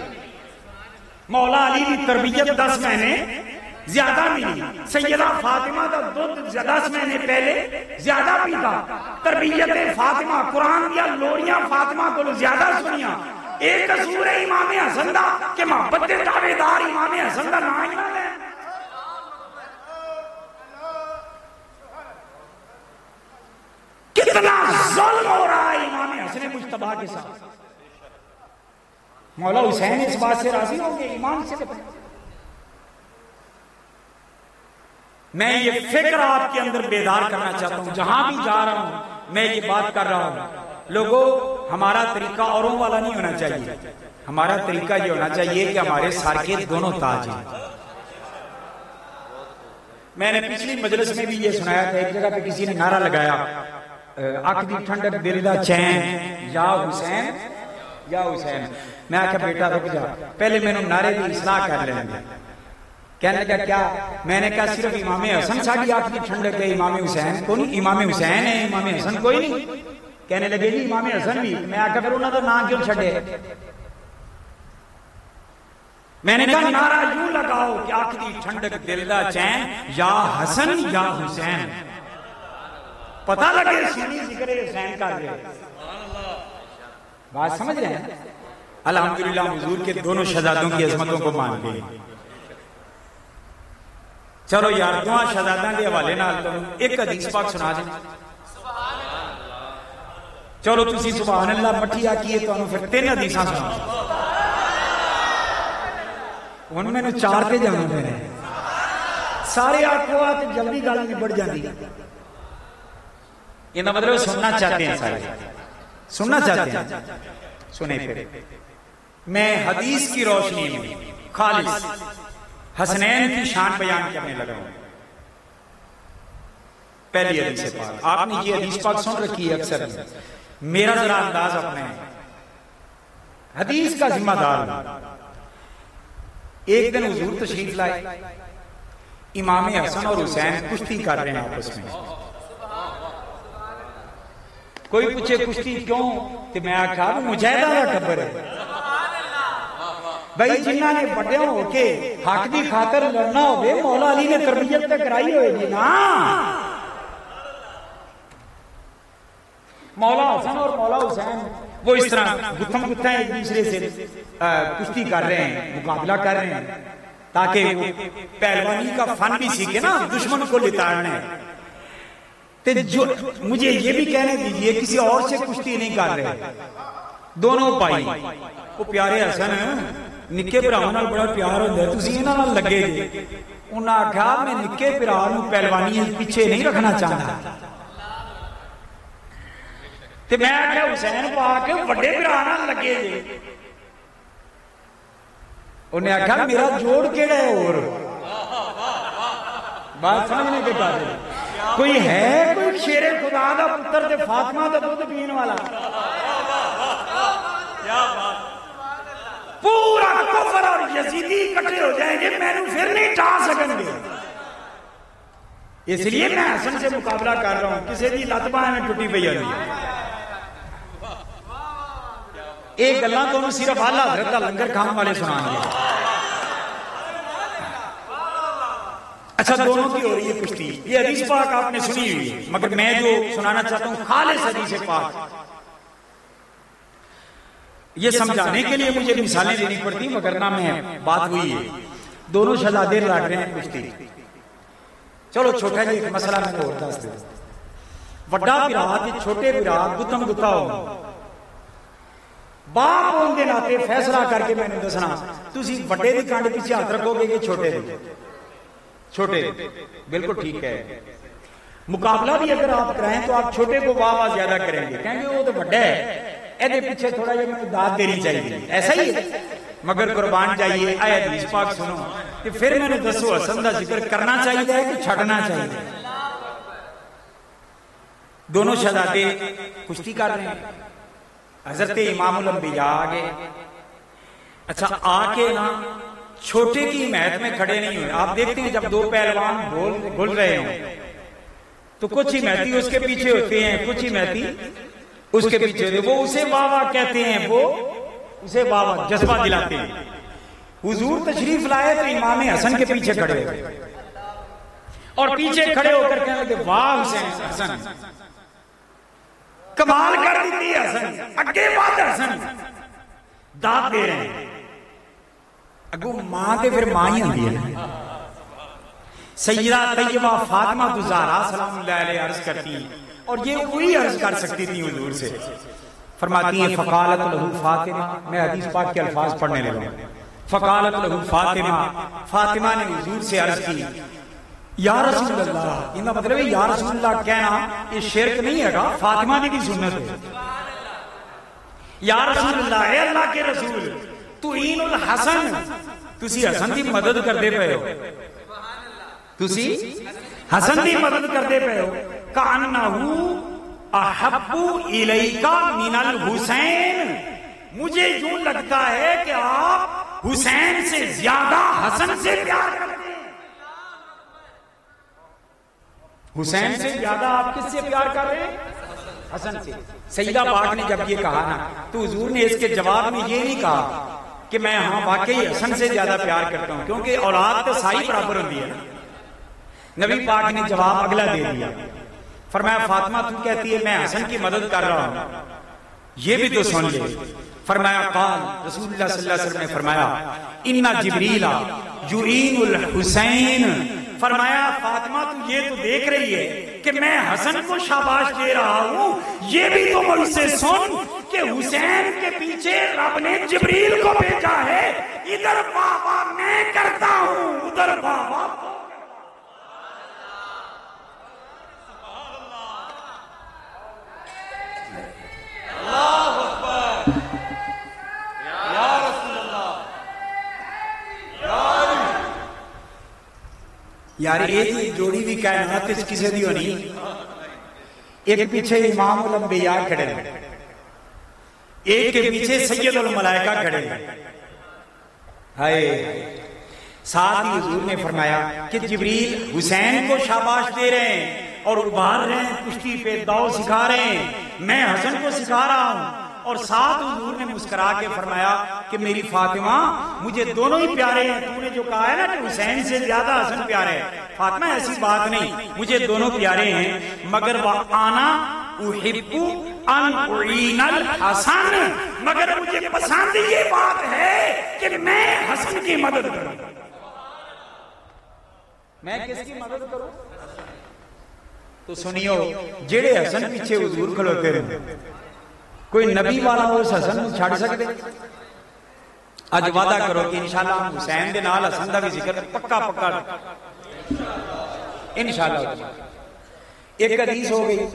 مولا علی دی تربیت 10 مہینے زیادہ ملی. سیدہ فاطمہ دا دودھ 10 مہینے پہلے زیادہ پیتا. تربیت فاطمہ قرآن دیا لوریاں فاطمہ کو زیادہ سنیاں. ایک قصور ہے امام حسن دا کہ محبت دے دعویدار امام حسن دا نام ہی نہ لیں. کتنا ظلم ہو رہا ہے امام حسن مجتبیٰ کے ساتھ. مولا حسین اس بات سے راضی ہوں گے ایمان سے. میں یہ فکر آپ کے اندر بیدار کرنا چاہتا ہوں جہاں بھی جا رہا ہوں میں یہ بات کر رہا ہوں. لوگوں ہمارا طریقہ اوروں والا نہیں ہونا چاہیے. ہمارا طریقہ یہ ہونا چاہیے کہ ہمارے سر کے دونوں تاج ہیں. میں نے پچھلی مجلس میں بھی یہ سنایا تھا ایک جگہ پہ کسی نے نعرہ لگایا اکھ دی ٹھنڈک دل دا چین یا حسین یا حسین. میں آکھا بیٹا رک جا پہلے میں نے نعرے دی اصلاح کر لیں گے. کہنے لگا کیا میں نے کہا صرف امام حسن ساڑھی آنکھ کی ٹھنڈک ہے امام حسین کو نہیں. امام حسین ہے امام حسن کوئی نہیں. کہنے لگے جی امام حسن بھی. میں آکھا پھر انہوں نے نام کیوں چھڑے. میں نے کہا نعرہ یوں لگاؤ کہ آنکھ دی ٹھنڈک دل دا چین یا حسن یا حسین. پتہ لگے سنی ذکر حسین کر رہے. بات سمجھ رہے ہیں. الحمدللہ حضور کے دونوں شہزادوں کی عظمتوں کو مان گئے. چلو یار دعا شہزاداں دے حوالے نال تم ایک حدیث پاک سنا دیں. چلو تسی سبحان اللہ مٹھی آکیے تو انہوں پھر 3 حدیثاں سنا. ان میں نے 4 تے جانا میرے سارے آنکھوں آتے جلدی گالی میں بڑھ جاندی. یہ مطلب سننا چاہتے ہیں سارے سننا چاہتے ہیں سنیں. پھر میں حدیث کی روشنی میں خالص حسنین کی شان بیان کرنے لگا ہوں. پہلی حدیث پاک آپ نے یہ حدیث پاک سن رکھی ہے اکثر. میرا ذرا انداز اپنے حدیث کا ذمہ دار. ایک دن حضور تشریف لائے امام حسن اور حسین کشتی کر رہے ہیں آپس میں. کوئی پوچھے کشتی کیوں تو میں آکھا مجاہدہ کا ٹبر ہے. بھائی جنہاں نے بڑے ہو کے حق دی خاطر لڑنا ہوئے مولا علی نے تربیت تک کرائی ہوئے گی نا. مولا حسن اور مولا حسین وہ اس طرح گتھم گتھا ایک دوسرے سے کشتی کر رہے ہیں، مقابلہ کر رہے ہیں تاکہ وہ پہلوانی کا فن بھی سیکھے نا، دشمن کو لتاڑنے۔ جو مجھے یہ بھی کہنے دیجئے کسی اور سے کشتی نہیں کر رہے، دونوں بھائی وہ پیارے حسن نکے بھراواں نال بڑا پیار ہوندا ہے، تسی انہاں نال لگے جے۔ انہاں آکھیا میں نکے بھرا نوں پہلوانی پیچھے نہیں رکھنا چاہتا، تے میں آکھیا حسین پاک وڈے بھرا نال لگے جے۔ انہیں آکھیا میرا جوڑ کیڑا ہے اور بات سمجھنے کے بعد کوئی ہے کوئی شیر خدا دا پتر تے فاطمہ دا دودھ پین والا؟ پورا کفر اور یزیدی اکٹھے ہو جائیں گے، میں نے پھر نہیں ٹا سکیں گے۔ اس لیے میں حسن سے مقابلہ کر رہا ہوں، کسی دی لت باں میں ٹوٹی پئی ہوندی ہے۔ ایک گلاں تو صرف اعلیٰ حضرت دا لنگر کھان والے سنان گے۔ اچھا دونوں کی ہو رہی ہے کشتی، یہ حدیث پاک آپ نے سنی ہوئی ہے، مگر میں جو سنانا چاہتا ہوں خالص حدیث پاک، یہ سمجھانے کے لیے مجھے مثالیں دینی پڑتی مگر نہ میں بات ہوئی ہے۔ دونوں شہزادے لڑ رہے ہیں کشتی، چلو چھوٹا جی ایک مسئلہ میں نے اور دس دے، وڈا بھرا تے چھوٹے بھرا گتم گتا ہو، باپ ہون دے ناتے فیصلہ کر کے میں نے دسنا، تسی وڈے دی کانڈ پیچھے ہاتھ رکھو گے کہ چھوٹے دی؟ چھوٹے، بالکل ٹھیک ہے۔ مقابلہ بھی اگر آپ کرائیں تو آپ چھوٹے کو واہ واہ زیادہ کریں گے، کہیں گے وہ تو بڑا ہے، ایدے پیچھے تھوڑا یہ میں داد دینی چاہیے، ایسا ہی ہے۔ مگر قربان جائیے آئے حدیث پاک سنو، کہ پھر میں نے دسو حسن دا ذکر کرنا چاہیے کہ چھڑنا چاہیے؟ دونوں شہزادے کشتی کر رہے ہیں، حضرت امام الانبیاء آگے، اچھا آکے نا چھوٹے کی حمایت میں کھڑے نہیں ہوئے۔ آپ دیکھتے ہیں جب دو پہلوان گھل رہے ہوں تو کچھ حمایتی اس کے پیچھے ہوتے ہیں، کچھ حمایتی اس کے پیچھے ہوتے ہیں، وہ اسے واہ واہ کہتے ہیں، وہ اسے واہ واہ جذبہ دلاتے ہیں۔ حضور تشریف لائے تو امام حسن کے پیچھے کھڑے ہوئے اور پیچھے کھڑے ہو کر کہنے لگے واہ حسین، حسن کمال کر دیتی ہے، حسن اگے بات، حسن داد دے رہے ہیں۔ اگو ماں تے پھر ماں ہی ہوندی ہے۔ سیدہ طیبہ فاطمہ زہرا سلام اللہ علیہ عرض کرتی ہیں، اور یہ وہی عرض کر سکتی تھی حضور سے، فرماتی ہیں فقالت لہو فاطمہ، میں حدیث پاک کے الفاظ پڑھنے لگا ہوں، فقالت لہو فاطمہ، فاطمہ نے حضور سے عرض کی یا رسول اللہ، ان کا مطلب ہے یا رسول اللہ کہنا یہ شرک نہیں ہے گا، فاطمہ نے بھی سنت ہے۔ یا رسول اللہ، اے اللہ کے رسول، تعین الحسن، تسی حسن دی مدد کر دے پہے ہو، تسی حسن دی مدد کر دے پہے ہو، کَأَنَّهُ اَحَبُّ إِلَيْكَ مِنَ الْحُسَيْنِ، مجھے یوں لگتا ہے کہ آپ حسین سے زیادہ حسن سے پیار کرتے ہیں۔ حسین سے زیادہ آپ کس سے پیار کر رہے ہیں؟ حسن سے۔ سیدہ پاک نے جب یہ کہا نا تو حضور نے اس کے جواب میں یہ نہیں کہا کہ میں ہاں واقعی حسن سے زیادہ پیار کرتا ہوں، کیونکہ اولاد تو ساری برابر ہوتی ہے۔ نبی پاک نے جواب اگلا دے دیا، فرمایا فاطمہ تو کہتی ہے میں حسن کی مدد کر رہا ہوں، یہ بھی تو سن لے۔ فرمایا قال، رسول اللہ صلی اللہ علیہ وسلم نے فرمایا ان جبریل یعین الحسین، فرمایا فاطمہ تو یہ تو دیکھ رہی ہے کہ میں حسن کو شاباش دے رہا ہوں، یہ بھی تو مجھ سے سن کہ حسین کے پیچھے رب نے جبریل کو بھیجا ہے، ادھر بابا میں کرتا ہوں، ادھر بابا۔ اللہ اکبر، یا رسول اللہ، یار ایک جوڑی بھی کائنات اس کسی دی ہونی، ایک پیچھے امام الانبیاء کھڑے ہیں، ایک کے پیچھے سید الملائکہ کھڑے ہیں۔ ہائے، ساتھ ہی حضور نے فرمایا کہ جبریل حسین کو شاباش دے رہے ہیں اور ابھار رہے ہیں، کشتی پہ داؤ سکھا رہے ہیں، میں حسن کو سکھا رہا ہوں۔ اور ساتھ حضور نے مسکرا کے فرمایا کہ میری فاطمہ مجھے دونوں ہی پیارے ہیں، تو نے جو کہا ہے نا کہ حسین سے زیادہ حسن پیارے ہے، فاطمہ ایسی بات نہیں، مجھے دونوں پیارے ہیں، مگر وہ آنا احب ان اعین الحسن، مگر مجھے پسند یہ بات ہے کہ میں حسن کی مدد کروں۔ میں کس کی مدد کروں؟ تو سنیو، جڑے حسن پیچھے حضور کھلوتے رہے، کوئی نبی والا اس حسن کو چھڑ سکتے؟ اج وعدہ کرو کہ انشاءاللہ ہم حسین دے نال حسن دا بھی ذکر پکا پکا انشاءاللہ۔ ایک حدیث ہو گئی،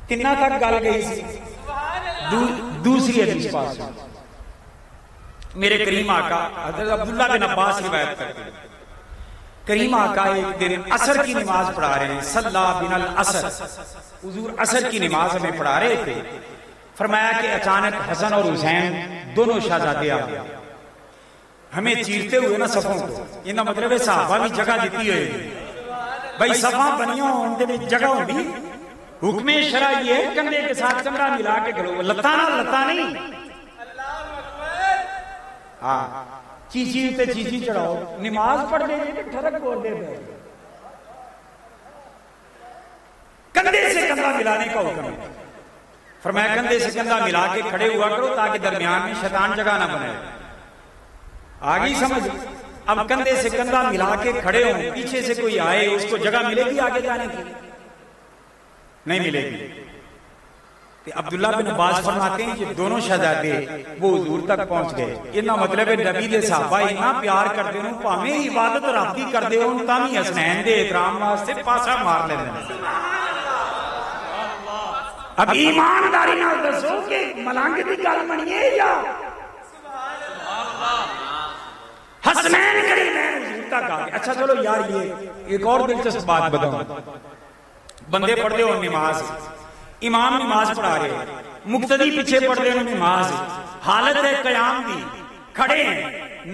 کنا تک گل گئی سی؟ دوسری حدیث پاس میرے کریم آقا حضرت عبداللہ بن عباس روایت کرتے ہیں، کریم آقا ایک دن عصر کی نماز پڑھا رہے ہیں، صلی بن العصر، حضور عصر کی نماز ہمیں پڑھا رہے تھے، فرمایا کہ اچانک حسن اور حسین دونوں شہزادے آ گئے، ہمیں چیرتے ہوئے نا صفوں کو، یہ نہ مطلب ہے صحابہ بھی جگہ دیتی ہوئے، بھائی صفاں بنیاں ہوندے میں جگہ ہوندی، حکم شرع یہ ہے کندھے کے ساتھ کمرہ ملا کے کھڑو، لتانا لتا نہیں، ہاں چیچی تے چیچی چڑھاؤ، نماز پڑھ دے گے ٹھرک بول دے دے، کندھے سے کندھا ملانے کا حکم ہے، فرمایا کندھے سے کندھا ملا کے کھڑے ہوا کرو تاکہ درمیان میں شیطان جگہ نہ بنے۔ آگئی سمجھ؟ اب کندھے سے کندھا ملا کے کھڑے ہوں، پیچھے سے کوئی آئے اس کو جگہ ملے گی آگے جانے کی؟ نہیں ملے گی۔ عبداللہ بن عباس فرماتے ہیں کہ دونوں شہزادے وہ حضور تک پہنچ گئے، اتنا مطلب ہے نبی دے صحابہ اتنا پیار کرتے ہوں، پاویں عبادت رابطی کرتے ہوں، تاں حسنین دے احترام واسطے پاسا مار لیندے۔ اب ایمانداری نال دسو کہ ملنگ دی گل منیے یا حسنین کریمین حضور تک آ گئے؟ اچھا چلو یار یہ ایک اور دلچسپ بات بتاؤں، بندے پڑھتے ہو نماز، امام نماز پڑھا رہے، مقتدی پیچھے پڑھتے ہو نماز، حالت ہے قیام دی، کھڑے ہیں،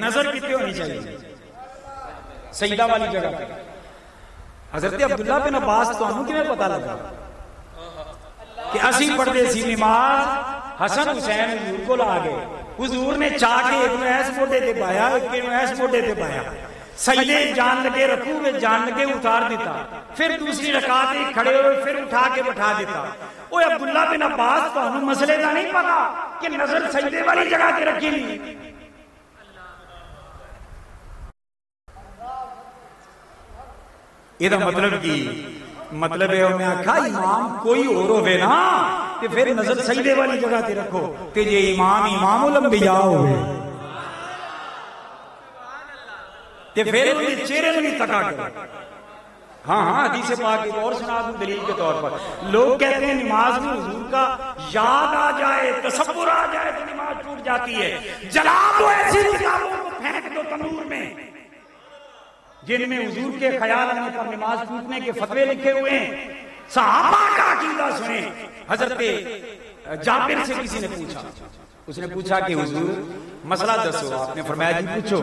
نظر کتنے ہونی چاہیے؟ سجدہ والی جگہ پہ۔ حضرت عبداللہ بن عباس تو انہوں کیوں پتہ لگا کہ اسی پڑھتے سی نماز، حسن حسین حضور کو لا گئے، حضور نے چاہ کے ایک میں ایس موڈے تے پایا، ایک میں ایس موڈے تے پایا، سجدے جان لگے، رکوع میں جان لگے اتار دیتا، پھر دوسری رکعت ہی کھڑے ہوئے پھر اٹھا کے بٹھا دیتا۔ اوہ عبداللہ بن عباس تو ہمیں مسئلے کا نہیں پتا کہ نظر سجدے والی جگہ کے رکھی نہیں۔ یہ مطلب کی مطلب ہے انہیں آکھا امام کوئی اور ہوئے نا کہ پھر نظر سجدے والی جگہ تے رکھو کہ یہ امام الانبیاء ہوئے کہ پھر انہیں چہرے میں تکا کرو۔ ہاں ہاں حدیث پاک ایک اور سنا دوں دلیل کے طور پر، لوگ کہتے ہیں نماز میں حضور کا یاد آ جائے، تصور آ جائے تو نماز ٹوٹ جاتی ہے۔ جلا دو ایسی کتابوں کو، پھینک دو تنور میں جن میں حضور کے خیال آنے پر نماز ٹوٹنے کے فتوے لکھے ہوئے ہیں۔ صحابہ کا عقیدہ سنیں۔ حضرت جابر سے کسی نے پوچھا، اس نے پوچھا کہ حضور مسئلہ دسو، آپ نے فرمایا جی پوچھو،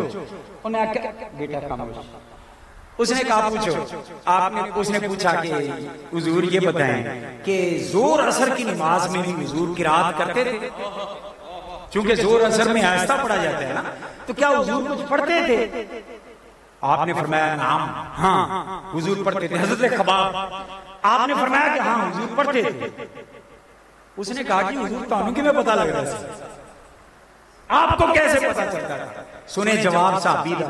انہیں کہا بیٹا خاموش، اس نے کہا پوچھو، اس نے پوچھا کہ حضور یہ بتائیں کہ زور اثر کی نماز میں بھی حضور قرات کرتے تھے؟ چونکہ زور اثر میں آہستہ پڑھا جاتا ہے نا، تو کیا حضور کچھ پڑھتے تھے؟ آپ نے فرمایا نعم، ہاں حضور پڑھتے تھے۔ حضرت خباب، آپ نے فرمایا کہ ہاں حضور پڑھتے تھے۔ اس نے کہا کہ حضور تانوں کی میں پتہ لگ رہا ہے، آپ کو کیسے پتہ چلتا ہے؟ سنیں جواب صحابی کا،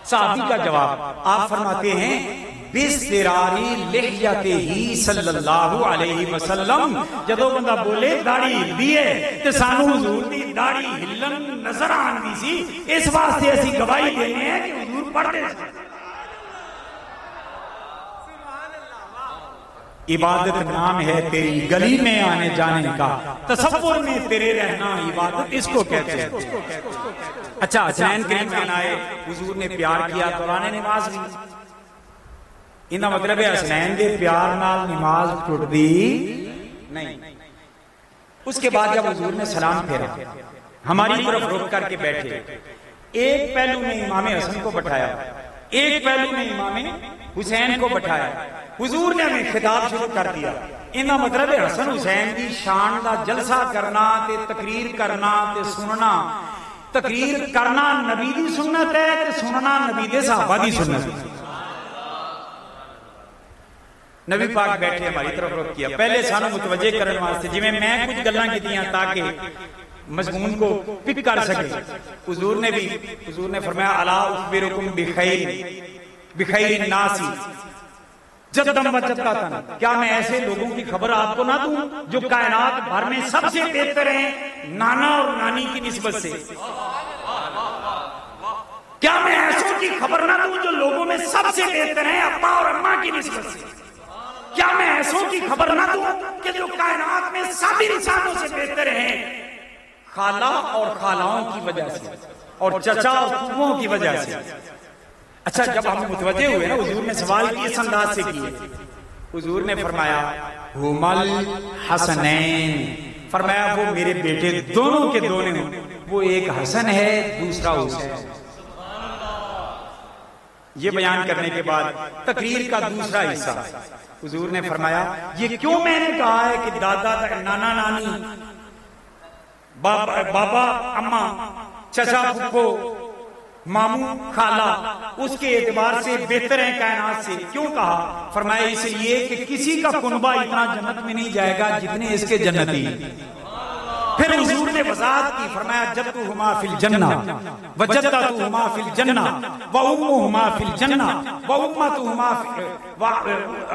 صحابی کا جواب، آپ فرماتے ہیں بِسْتِرَارِ لِحْيَتِهِ صلی اللہ علیہ وسلم، جدو بندہ بولے داڑھی ہلدی ہے تو سانو حضور دی داڑھی ہلن نظر آندی سی، اس واسطے اسی گواہی دینے ہیں کہ حضور پڑھتے تھے۔ عبادت نام ہے تیری گلی میں آنے جانے کا، تصور میں تیرے رہنا عبادت اس کو کہتے ہیں۔ اچھا حسین کریم خان آئے، حضور نے پیار کیا، دوران نماز لی، انہا مطلب ہے حسین دے پیار نال نماز ٹوٹ دی نہیں۔ اس کے بعد جب حضور نے سلام پھیرا، ہماری طرف رک کر کے بیٹھے، ایک پہلو میں امام حسن کو بٹھایا، ایک پہلو میں امام حسین کو بٹھایا، حضور نے ہمیں خطاب شروع کر دیا۔ انہا مطلب ہے حسن حسین دی شان دا جلسہ کرنا تے تقریر کرنا تے سننا، تقریر کرنا نبی دی سنت ہے تے سننا نبی دے صحابہ دی سنت ہے۔ نبی پاک بیٹھے ہماری طرف رخ کیا، پہلے سانو متوجہ کرنے واسطے جی میں کچھ گلاں کیتیاں تاکہ مضمون کو پک کر سکے۔ حضور نے فرمایا الا اخبرکم بخیر الناس جدم و جدتن، کیا میں ایسے لوگوں کی خبر آپ کو نہ دوں جو کائنات بھر میں سب سے بہتر ہیں نانا اور نانی کی نسبت سے؟ کیا میں ایسوں کی خبر نہ دوں جو لوگوں میں سب سے بہتر ہیں ابا اور اماں کی نسبت سے؟ کیا میں ایسوں کی خبر نہ دوں کہ جو کائنات میں سب انسانوں سے بہتر ہیں خالہ اور خالاؤں کی وجہ سے اور چچا اور پھوپھوں کی وجہ سے؟ اچھا جب ہم متوجہ ہوئے نا، حضور نے سوال کی اس انداز سے کیے، حضور نے فرمایا ہمل حسنین، فرمایا وہ میرے بیٹے دونوں کے دونوں، وہ ایک حسن ہے دوسرا حسین۔ یہ بیان کرنے کے بعد تقریر کا دوسرا حصہ حضور نے فرمایا یہ کیوں میں نے کہا ہے کہ دادا نانا نانی بابا اماں چچا پھپھو ماموں خالہ اس کے اعتبار سے بہتر ہیں کائنات سے، کیوں کہا؟ فرمایا اس لیے کہ کسی کا کنبہ اتنا جنت میں نہیں جائے گا جتنے اس کے جنتی۔ پھر حضور نے وضاحت کی، فرمایا جدہما فی الجنہ وجدتہما فی الجنہ وامہما فی الجنہ وامتہما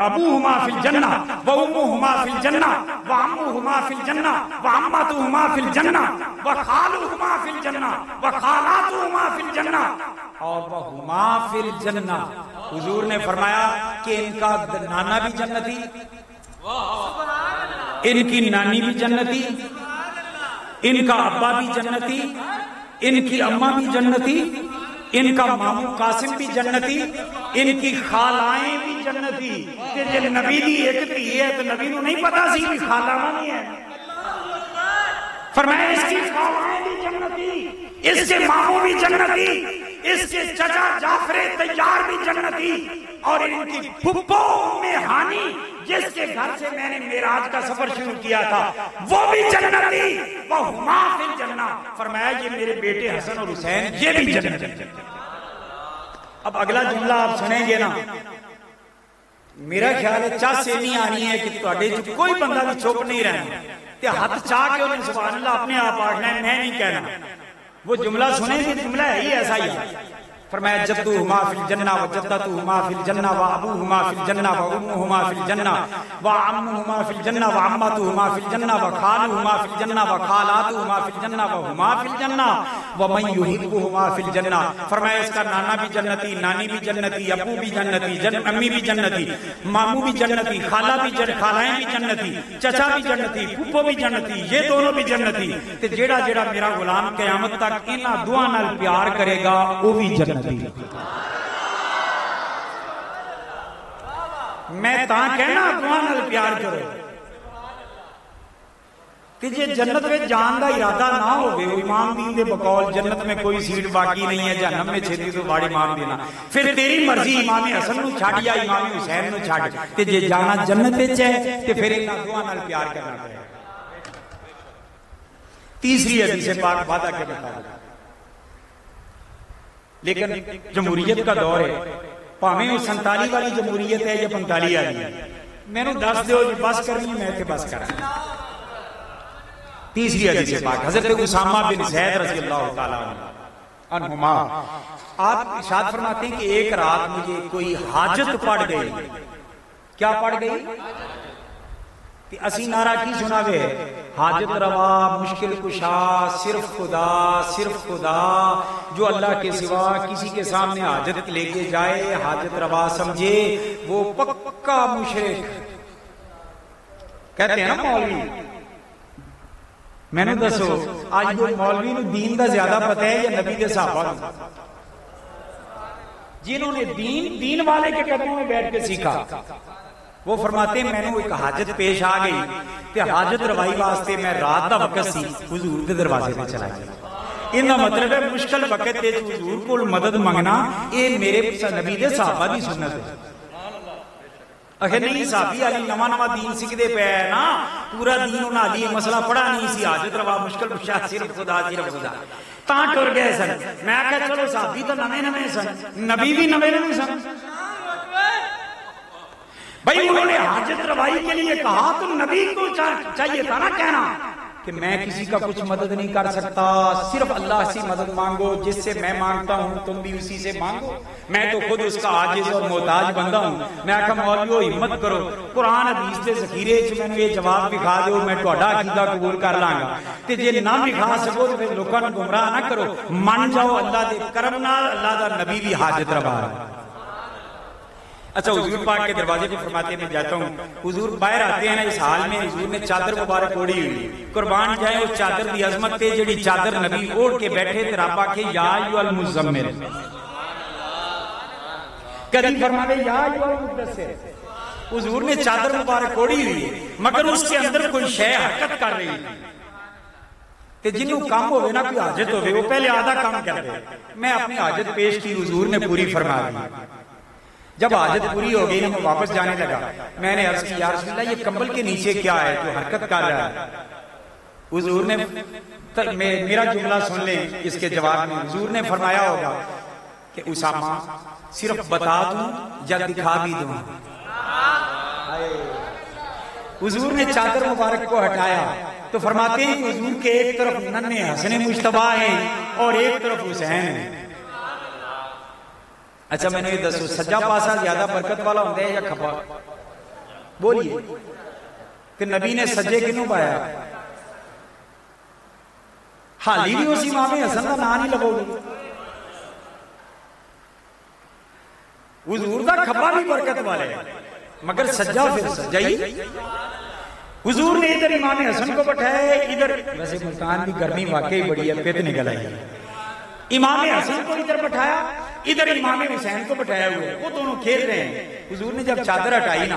ابوہما فی الجنہ وامہما فی الجنہ وعمہما فی الجنہ وعمتہما فی الجنہ وخالہما فی الجنہ وخالاتہما فی الجنہ اور وہما فی الجنہ۔ حضور نے فرمایا کہ ان کا نانا بھی جنتی، ان کی نانی بھی جنتی، ان کا ابا بھی جنتی، ان کی اماں بھی جنتی، ان کا ماموں قاسم بھی جنتی، ان کی خالائیں بھی جنتی۔ کہ جب نبی دی ایک تھی ہے تو نبی کو نہیں پتا سی بھی خالہ نہیں ہے، فرمایا اس کی خالائیں بھی جنتی، اس کے ماموں بھی جنتی، اس کے چچا جعفر طیار بھی جنتی، اور ان کی پھپھو ام ہانی جس کے گھر سے میں نے معراج کا سفر شروع کیا تھا وہ بھی جنتی، وہما فی الجنہ۔ فرمایا یہ میرے بیٹے حسن اور حسین یہ بھی جنتی۔ اب اگلا جملہ آپ سنیں گے نا، میرا خیال ہے چاہ سے نہیں آنی ہے کہ تواڈے جو کوئی بندہ بھی چپ نہیں رہنا تے ہاتھ چاہ کے انہیں سبحان اللہ اپنے آپ آٹھنا ہے، میں نہیں کہنا۔ وہ جملہ سنیں گے، جملہ ہے ہی ایسا ہی ہے۔ فرمایا جدہما فی الجنہ وجدتہما فی الجنہ وابوہما فی الجنہ وامہما فی الجنہ وعمہما فی الجنہ وعمتہما فی الجنہ وخالہما فی الجنہ وخالاتہما فی الجنہ وہما فی الجنہ ومن یحبہما فی الجنہ۔ فرمایا اس کا نانا بھی جنتی، نانی بھی جنتی، ابو بھی جنتی، امی بھی جنتی، ماموں بھی جنتی، خالائیں بھی جنتی، چچا بھی جنتی، پھپھو بھی جنتی، یہ دونوں بھی جنتی۔ تے جیڑا جیڑا میرا غلام قیامت تک انہاں دعا نال پیار کرے گا وہ بھی جنتی۔ میں تاں کہنا دعا نال پیار کرو کہ جے جنت میں جان دا ارادہ نہ ہوگے، امام دین دے بقول جنت میں کوئی سیٹ باقی نہیں ہے، جہنم میں چھتی تو باڑی امام دینا، پھر تیری مرضی امام حسن نو چھاڑ یا امام حسین نو چھاڑ، تے جے جانا جنت وچ ہے تے پھر انہاں دعا نال پیار کرنا پڑے۔ تیسری حدیث پاک وعدہ کے مطابق، لیکن جمہوریت کا دور ہے، پاویں وہ 47 والی جمہوریت ہے یا 45 والی ہے، میں نے دس دیو جی بس کرنی میں تے بس کرا۔ تیسری حدیث پاک حضرت اسامہ بن زید رضی اللہ تعالیٰ عنہما آپ ارشاد فرماتے ہیں کہ ایک رات مجھے کوئی حاجت پڑ گئی۔ کیا پڑ گئی؟ کہ اسی نعرہ کی سنا گئے، حاجت روا مشکل کشا صرف خدا، صرف خدا، جو اللہ کے سوا کسی کے سامنے حاجت لے کے جائے حاجت روا سمجھے وہ پکا مشرک۔ کہتے ہیں نا مولوی، میں نے دسو آج وہ مولوی نے دین دا زیادہ پتہ ہے یا نبی کے صحابہ؟ جنہوں نے دین والے کے قدموں میں بیٹھ کے سیکھا، وہ فرماتے ہیں میں نے ایک حاجت پیش آ گئی کہ حاجت روائی واسطے میں رات دا وقت سی حضور کے دروازے پہ چلا گیا۔ ان کا مطلب ہے مشکل وقت تے حضور کو مدد منگنا، یہ میرے نبی دے صحابہ دی سنت ہے۔ اگر نہیں صحابی علی نواں دین سکھدے پے نا، پورا دین انہاں علی مسئلہ پڑھا نہیں سی، حاجت روا مشکل کشا صرف خدا، صرف خدا، تاں ٹر گئے سن۔ میں کہا چلو صحابی تو نویں سن، نبی بھی نویں سن۔ بھائی انہوں نے حاجت روائی کے لیے کہا تو نبی کو چاہیے تھا نا کہنا کہ میں کسی کا کچھ مدد نہیں کر سکتا، صرف اللہ سے مدد مانگو، جس سے میں مانگتا ہوں تم بھی اسی سے مانگو، میں تو خود اس کا عاجز اور محتاج بندہ ہوں۔ میں کہا مولویو ہمت کرو، قرآن حدیث دے ذخیرے چ مینوں یہ جواب دکھا دیو، میں تہاڈا عقیدہ قبول کر لاں گا، تے جے نہ دکھا سکو تے پھر لوکاں نوں گمراہ نہ کرو، من جاؤ اللہ دے کرم نال اللہ دا نبی بھی حاجت روا ہے۔ اچھا حضور پاک کے دروازے پہ فرماتے ہیں میں جاتا ہوں، حضور باہر آتے ہیں نا، اس حال میں حضور نے چادر مبارک اوڑھی ہوئی، قربان جائے اس چادر دی عظمت تے جڑی چادر نبی اوڑھ کے بیٹھے تے رب آکھے یا ایھا المزمل، کبھی فرماوے یا ایھا المدثر، حضور نے چادر مبارک اوڑھی ہوئی مگر اس کے اندر کوئی شے حرکت کر رہی ہے، تے جنوں کام ہوئے نا کوئی حاجت ہوئے وہ پہلے آدھا کام کر دے، میں اپنی حاجت پیش کی، حضور نے پوری فرما دی۔ جب حاجت پوری ہو گئی نا میں واپس جانے لگا، میں نے عرض کی یا رسول اللہ یہ کمبل کے نیچے کیا ہے جو حرکت کر رہا ہے؟ حضور نے میرا جملہ سن لیں اس کے جواب میں، حضور نے فرمایا ہوگا کہ اسامہ صرف بتا دوں یا دکھا بھی دوں؟ حضور نے چادر مبارک کو ہٹایا تو فرماتے ہیں کہ حضور کے ایک طرف ننھے حسن مجتبیٰ ہیں اور ایک طرف حسین ہیں۔ اچھا میں نے یہ دسو سجا پاسا زیادہ برکت والا ہوتا ہے یا کھپا؟ بولیے کہ نبی نے سجے کنوں پایا؟ حالی بھی اسی امام حسن کا نام نہیں لگو گی، حضور کا کھپا بھی برکت والے مگر سجا پھر سجا ہی۔ حضور نے ادھر امام حسن کو بٹھایا، ادھر ویسے ملتان کی گرمی واقعی بڑی ہے، پت نکل آئی، امام حسن کو ادھر بٹھایا، ادھر امام حسین کو بٹھایا ہوئے، وہ دونوں کھیل رہے ہیں۔ حضور نے جب چادر ہٹائی نا،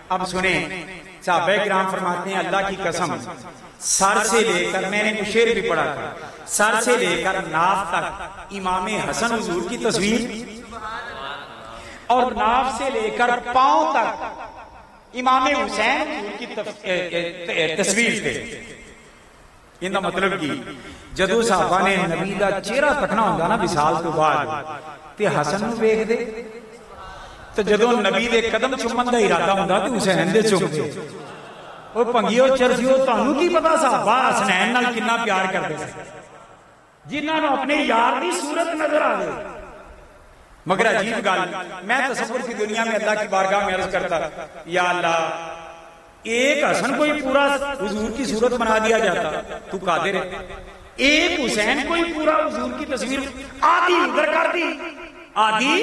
اب سنیں صحابہ کرام فرماتے ہیں اللہ کی قسم سر سے لے کر، میں نے شعر بھی پڑھا تھا، سر سے لے کر ناف تک امام حسن حضور کی تصویر، اور ناف سے لے کر پاؤں تک امام حسین حضور کی تصویر تھے۔ ان کا مطلب کی جدو صحابہ نے نبی دا چہرہ تکنا ہوگا نا وصال تو بعد تے حسن نو ویکھ دے، تو جدو نبی دے قدم چومن دا ارادہ ہوندا تے حسین دے چوم دے۔ او پنگیو چرسیو تانوں کی پتا صحابہ حسنین نال کتنا پیار کردے سن، جنہاں نو اپنے یار دی صورت نظر آوے۔ مگر عجیب گل، میں تصور کی دنیا میں اللہ کی بارگاہ میں عرض کرتا یا اللہ ایک حسن کوئی پورا حضور کی صورت بنا دیا جاتا تو قادر ہے، ایک حسین کوئی پورا حضور کی تصویر آدھی ادھر کر دی آدھی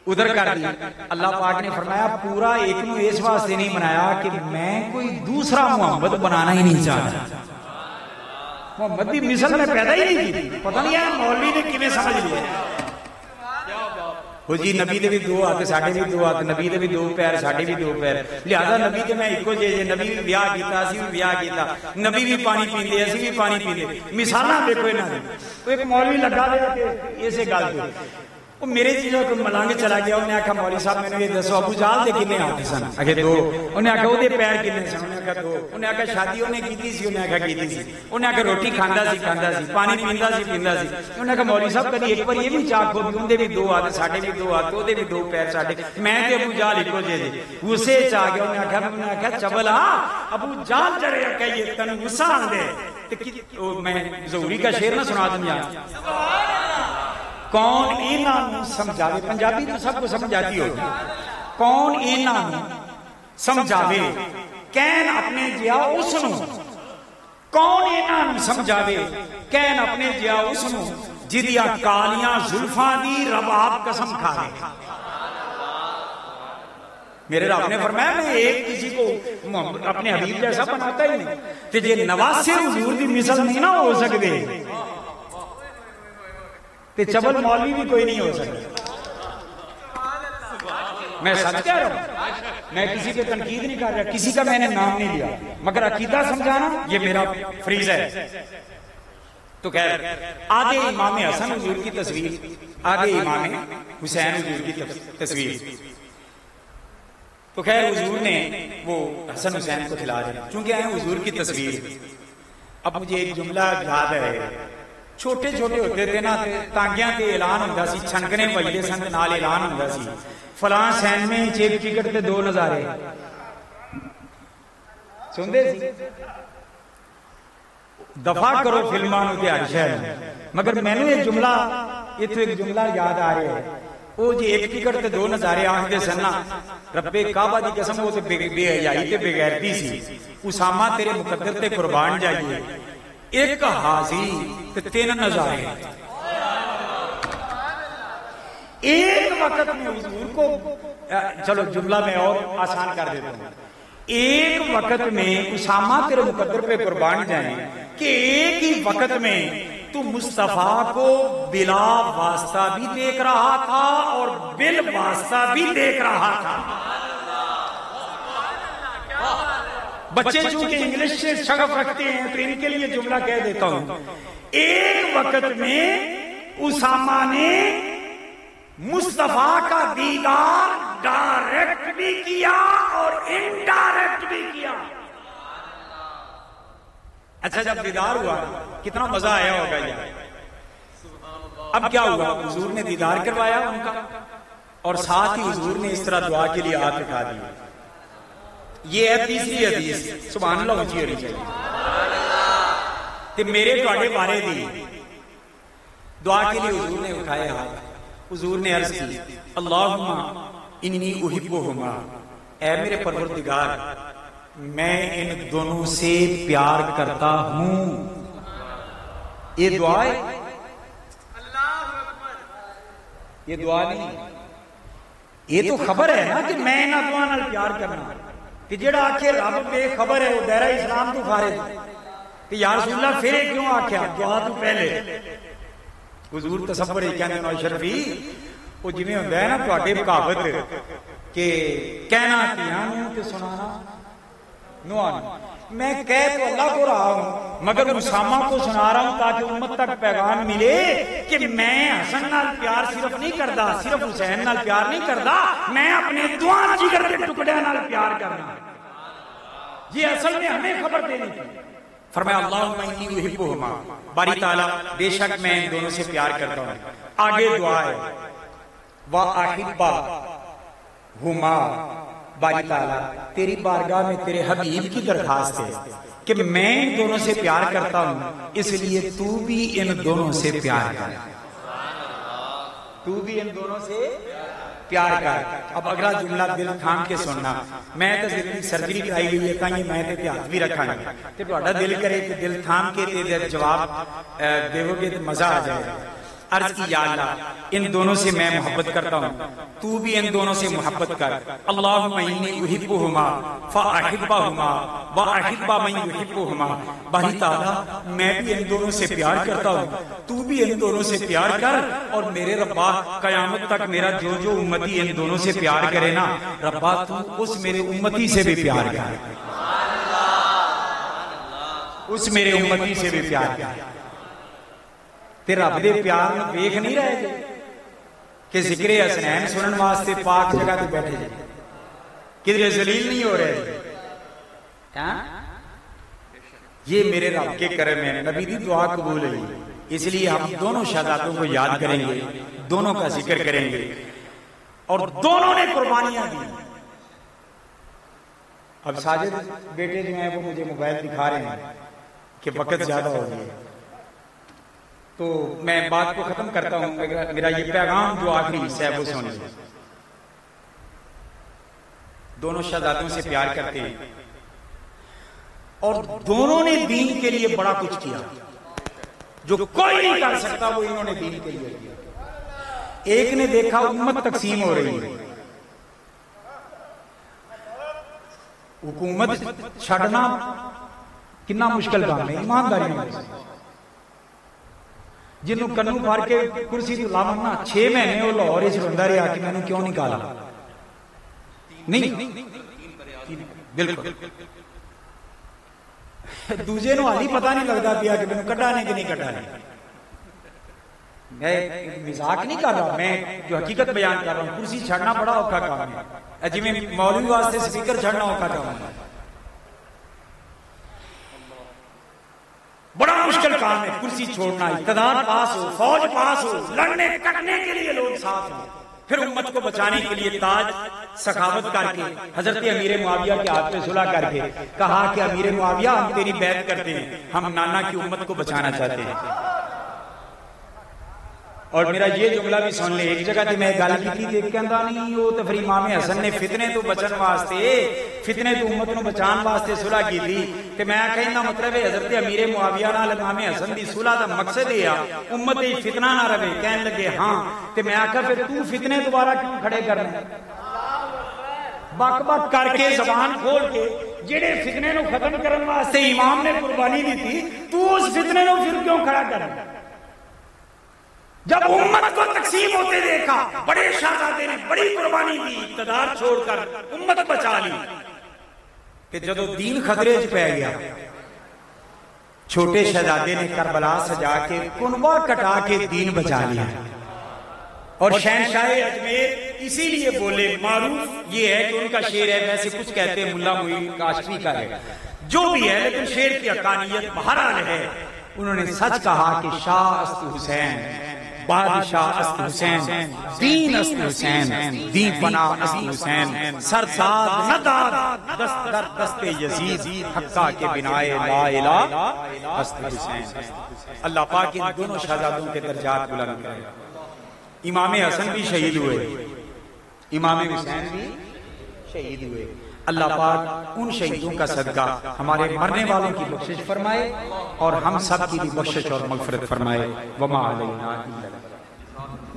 ادھر کر دی۔ اللہ پاک نے فرمایا پورا ایک نو اس واسطے نہیں بنایا کہ میں کوئی دوسرا محمد بنانا ہی نہیں چاہتا، محمد بھی مثل میں پیدا ہی نہیں کی، پتہ نہیں ہے مولوی نے کیویں سمجھ لیا۔ وہ جی نبی دے بھی دو ہاتھ ساڈے بھی دو ہاتھ، نبی دے بھی دو پیر ساڈے بھی دو پیر، لہذا نبی تے میں ایکو جے نبی بھی بیاہ کیتا اسی بھی بیاہ کیتا، نبی بھی پانی پیندے اسی بھی پانی پیندے، مثالاں دیکھو انہاں دی۔ تو ایک مولوی لگا دیا کہ اسے گل پہ وہ میرے چیزوں کو ملانگ چلا گیا، انہیں آکھا مولوی صاحب میں نے یہ دسو ابو جہل دے کنے ہاتھ سن؟ آکھے دو۔ انہیں آکھا وہ دے پیر کنے سن؟ انہیں آکھا دو۔ انہیں آکھا شادی انہیں کیتی سی؟ انہیں آکھا کیتی سی۔ انہیں آکھا روٹی کھاندا سی؟ کھاندا سی۔ پانی پیندا سی؟ پیندا سی۔ انہیں آکھا مولوی صاحب کبھی ایک بار یہ بھی چاکھو بھی ان دے بھی دو ہاتھ ساڈے بھی دو ہاتھ، وہ دے بھی دو پیر ساڈے، میں تے ابو جہل اکو جے دے غصے چ آ گیا۔ انہیں آکھا چبل آ ابو جہل چڑے آکھا یہ تن غصہ آندے تے میں ظہوری کا شعر نہ سنا دوں یا کون انہاں سمجھاوے، پنجابی تو سب کو سمجھ آتی ہوگی، کون انہاں سمجھاوے کین اپنے جیا اس نو، کون انہاں سمجھاوے کین اپنے جیا اس نو جدیاں کالیاں زلفاں دی رباب قسم کھا لے۔ میرے رب نے فرمایا میں ایک کسی کو اپنے حبیب جیسا بناتا ہی نہیں، کہ جے نواسے حضور دی مثل نہیں نہ ہو سکتے تے چبل مولوی بھی کوئی نہیں ہو سکتا۔ میں سچ کہہ رہا ہوں، میں کسی پہ تنقید نہیں کر رہا، کسی کا میں نے نام نہیں لیا، مگر عقیدہ سمجھانا یہ میرا فریضہ ہے۔ تو خیر آدھے امام حسن حضور کی تصویر، آدھے امام حسین حضور کی تصویر، تو خیر حضور نے وہ حسن حسین کو کھلا دیا چونکہ ہیں حضور کی تصویر۔ اب مجھے ایک جملہ یاد ہے چھوٹے چھوٹے ہوتے تھے نا تانگیاں تے اعلان ہوندا سی چھنکنے بجدے سن تے نال اعلان ہوندا سی فلاں سین میں چیک ٹکٹ تے 2 نظارے سندے سی دفاع کرو فلماں نوں تے ہر شے مگر مینوں یہ جملہ ایتھے ایک جملہ یاد آ رہا ہے وہ جی ایک ٹکٹ تے 2 نظارے آکھدے سن نا رب کعبہ دی قسم وہ تے بے حیائی تے بے غیرتی سی اسامہ تیرے مقدر تے قربان جائیے ایک حاضی تے 3 نظارے ایک وقت میں حضور کو چلو جملہ میں اور آسان کر دیتا ہوں ایک وقت میں اسامہ تیرے مقدر پہ قربان جائیں کہ ایک ہی وقت میں تو مصطفیٰ کو بلا واسطہ بھی دیکھ رہا تھا اور بال واسطہ بھی دیکھ رہا تھا بچے چونکہ انگلش سے شغف رکھتے ہیں تو ان کے لیے جملہ کہہ دیتا ہوں ایک وقت میں اسامہ نے مصطفیٰ کا دیدار ڈائریکٹ بھی کیا اور انڈائریکٹ بھی کیا اچھا جب دیدار ہوا کتنا مزہ آیا ہوگا یہ اب کیا ہوا حضور نے دیدار کروایا ان کا اور ساتھ ہی حضور نے اس طرح دعا کے لیے ہاتھ اٹھا دیا یہ ہے تیسری حدیث سبحان اللہ اونچی ہونی چاہیے کہ میرے تواڈے بارے دی دعا کے لیے حضور نے اٹھائے ہاتھ حضور نے عرض کی اللہم انی احبہما اے میرے پروردگار میں ان دونوں سے پیار کرتا ہوں یہ دعا ہے یہ دعا نہیں یہ تو خبر ہے نا کہ میں انہاں دعا نال پیار کرنا کہ جڑا آکھے رب بے خبر ہے وہ دائرہ اسلام تو خارج کہ یا رسول اللہ پھر کیوں آکھیا دعا تو پہلے حضور تصور ہی کہنے نو شرفی وہ جویں ہوندا ہے نا تواڈے کہاوت کہ کہنا تیاں نوں تے سنانا نوان میں کہہ تو اللہ کو رہا ہوں مگر اسامہ کو سنا رہا ہوں تاکہ امت تک پیغام ملے کہ میں حسن نال پیار صرف نہیں کردا صرف حسین نال پیار نہیں کردا میں اپنے دعا جگر کے ٹکڑے نال پیار کرنا یہ اصل میں ہمیں خبر دینی تھی فرمایا اللہم انی احبہما باری تعالیٰ بے شک میں ان دونوں سے پیار کرتا ہوں آگے دعا ہے وَأَحِبَّ هُمَا باری تعالیٰ تیری بارگاہ میں تیرے حبیب کی درخواست ہے کہ میں ان دونوں سے پیار کرتا ہوں اس لیے تو بھی ان دونوں سے پیار کر تو بھی ان دونوں سے پیار کر اب اگلا جملہ دل تھام کے سننا میں تو سرجری کرائی ہوئی ہے کہیں میں تے ہاتھ بھی رکھا نہیں تے تہاڈا دل کرے کہ دل تھام کے تے جواب دیو گے تو مزہ آ جائے عرض کی یا اللہ ان دونوں سے میں محبت کرتا ہوں تو بھی ان دونوں سے محبت کر اللہم انی احبہما فاحبہما واحب من یحبہما باری تعالیٰ میں بھی ان دونوں سے پیار کرتا ہوں تو بھی ان دونوں سے پیار کر اور میرے ربا قیامت تک میرا جو جو امتی ان دونوں سے پیار کرے نا ربا تو اس میرے امتی سے بھی پیار کر اس میرے امتی سے بھی پیار کر تے رب دے پیار نوں ویکھ نہیں رہے جے کہ ذکر حسنین سنن واسطے پاک جگہ تے بیٹھے جے کدھر ذلیل نہیں ہو رہے ہاں یہ میرے رب کے کرم ہے نبی دی دعا قبول ہوئی اس لیے ہم دونوں شہادتوں کو یاد کریں گے دونوں کا ذکر کریں گے اور دونوں نے قربانیاں دی اب ساجد بیٹے جو ہیں وہ مجھے موبائل دکھا رہے ہیں کہ وقت زیادہ ہو گیا تو میں بات کو ختم کرتا ہوں میرا یہ پیغام جو آخری حصہ ہے وہ سنیے دونوں شہزادوں سے پیار کرتے ہیں اور دونوں نے دین کے لیے بڑا کچھ کیا جو کوئی نہیں کر سکتا وہ انہوں نے دین کے لیے کیا ایک نے دیکھا امت تقسیم ہو رہی ہے حکومت چھڑنا کتنا مشکل کام ہے ایمانداری میں جنہوں کنوں پھار کے کرسی تو لاؤنا 6 مہینے وہ لاہور اس رندہ رہا کہ میں نے کیوں نکالا نہیں بالکل دوسرے نو حالی پتہ نہیں لگتا پیا کہ میں کٹانے کہ نہیں کٹانے میں مزاق نہیں کر رہا میں جو حقیقت بیان کر رہا ہوں کرسی چھڑنا بڑا اوکھا کام ہے جی میں مولوی واسطے سپیکر چھڑنا اوکھا کام ہے بڑا مشکل کام ہے کرسی چھوڑنا، اقتدار پاس ہو، فوج پاس ہو، لڑنے کٹنے کے لیے لوگ ساتھ ہوں، پھر امت کو بچانے کے لیے تاج سخاوت کر کے حضرت امیر معاویہ کے ہاتھ پہ صلح کر کے کہا کہ امیر معاویہ ہم تیری بیعت کرتے ہیں، ہم نانا کی امت کو بچانا چاہتے ہیں۔ اور میرا یہ جملہ بھی سن لے، ایک جگہ تھی میں گل کی تھی دیکھ کے اندھا نہیں وہ تو پھر امام حسن نے فتنے تو بچن واسطے، فتنے تو امت نو بچان واسطے صلح کی تھی، کہ میں کہنا مطلب ہے حضرت امیر معاویہ نال امام حسن دی صلح دا مقصد ہے امت ای فتنہ نہ رہے۔ کہنے لگے ہاں، تے میں آکھا پھر تو فتنے دوبارہ کیوں کھڑے کرنے، بک بک کر کے زبان کھول کے جڑے فتنے نو ختم کرن واسطے امام نے قربانی دی تھی، تو اس فتنے نو پھر کیوں کھڑا کرنا؟ جب امت کو تقسیم ہوتے دیکھا، بڑے شہزادے نے بڑی قربانی دی، اقتدار چھوڑ کر امت بچا لی، کہ جدو دین خطرے چ پہ گیا، چھوٹے شہزادے نے کربلا سجا کے کنواں کٹا کے دین بچا لیا۔ اور شہنشاہ اجمیر اسی لیے بولے، معروف یہ ہے کہ ان کا شعر ہے، ویسے کچھ کہتے ہیں ملا معین کاشفی کا ہے، جو بھی ہے لیکن شعر کی حقانیت بہرحال ہے۔ انہوں نے سچ کہا کہ شاہ است حسین، بادشاہ است حسین، دین است حسین، دین پناہ است حسین، سرساد نداد دست در دست یزید، حقہ کے بنائے لا الہ است حسین۔ اللہ پاک ان دونوں شہزادوں کے درجات بلند کرے۔ امام حسن بھی شہید ہوئے، امام حسین بھی شہید ہوئے۔ اللہ پاک ان شہیدوں کا صدقہ ہمارے مرنے والوں کی بخشش فرمائے اور ہم سب کی بھی بخشش اور مغفرت فرمائے۔ وما علینا الا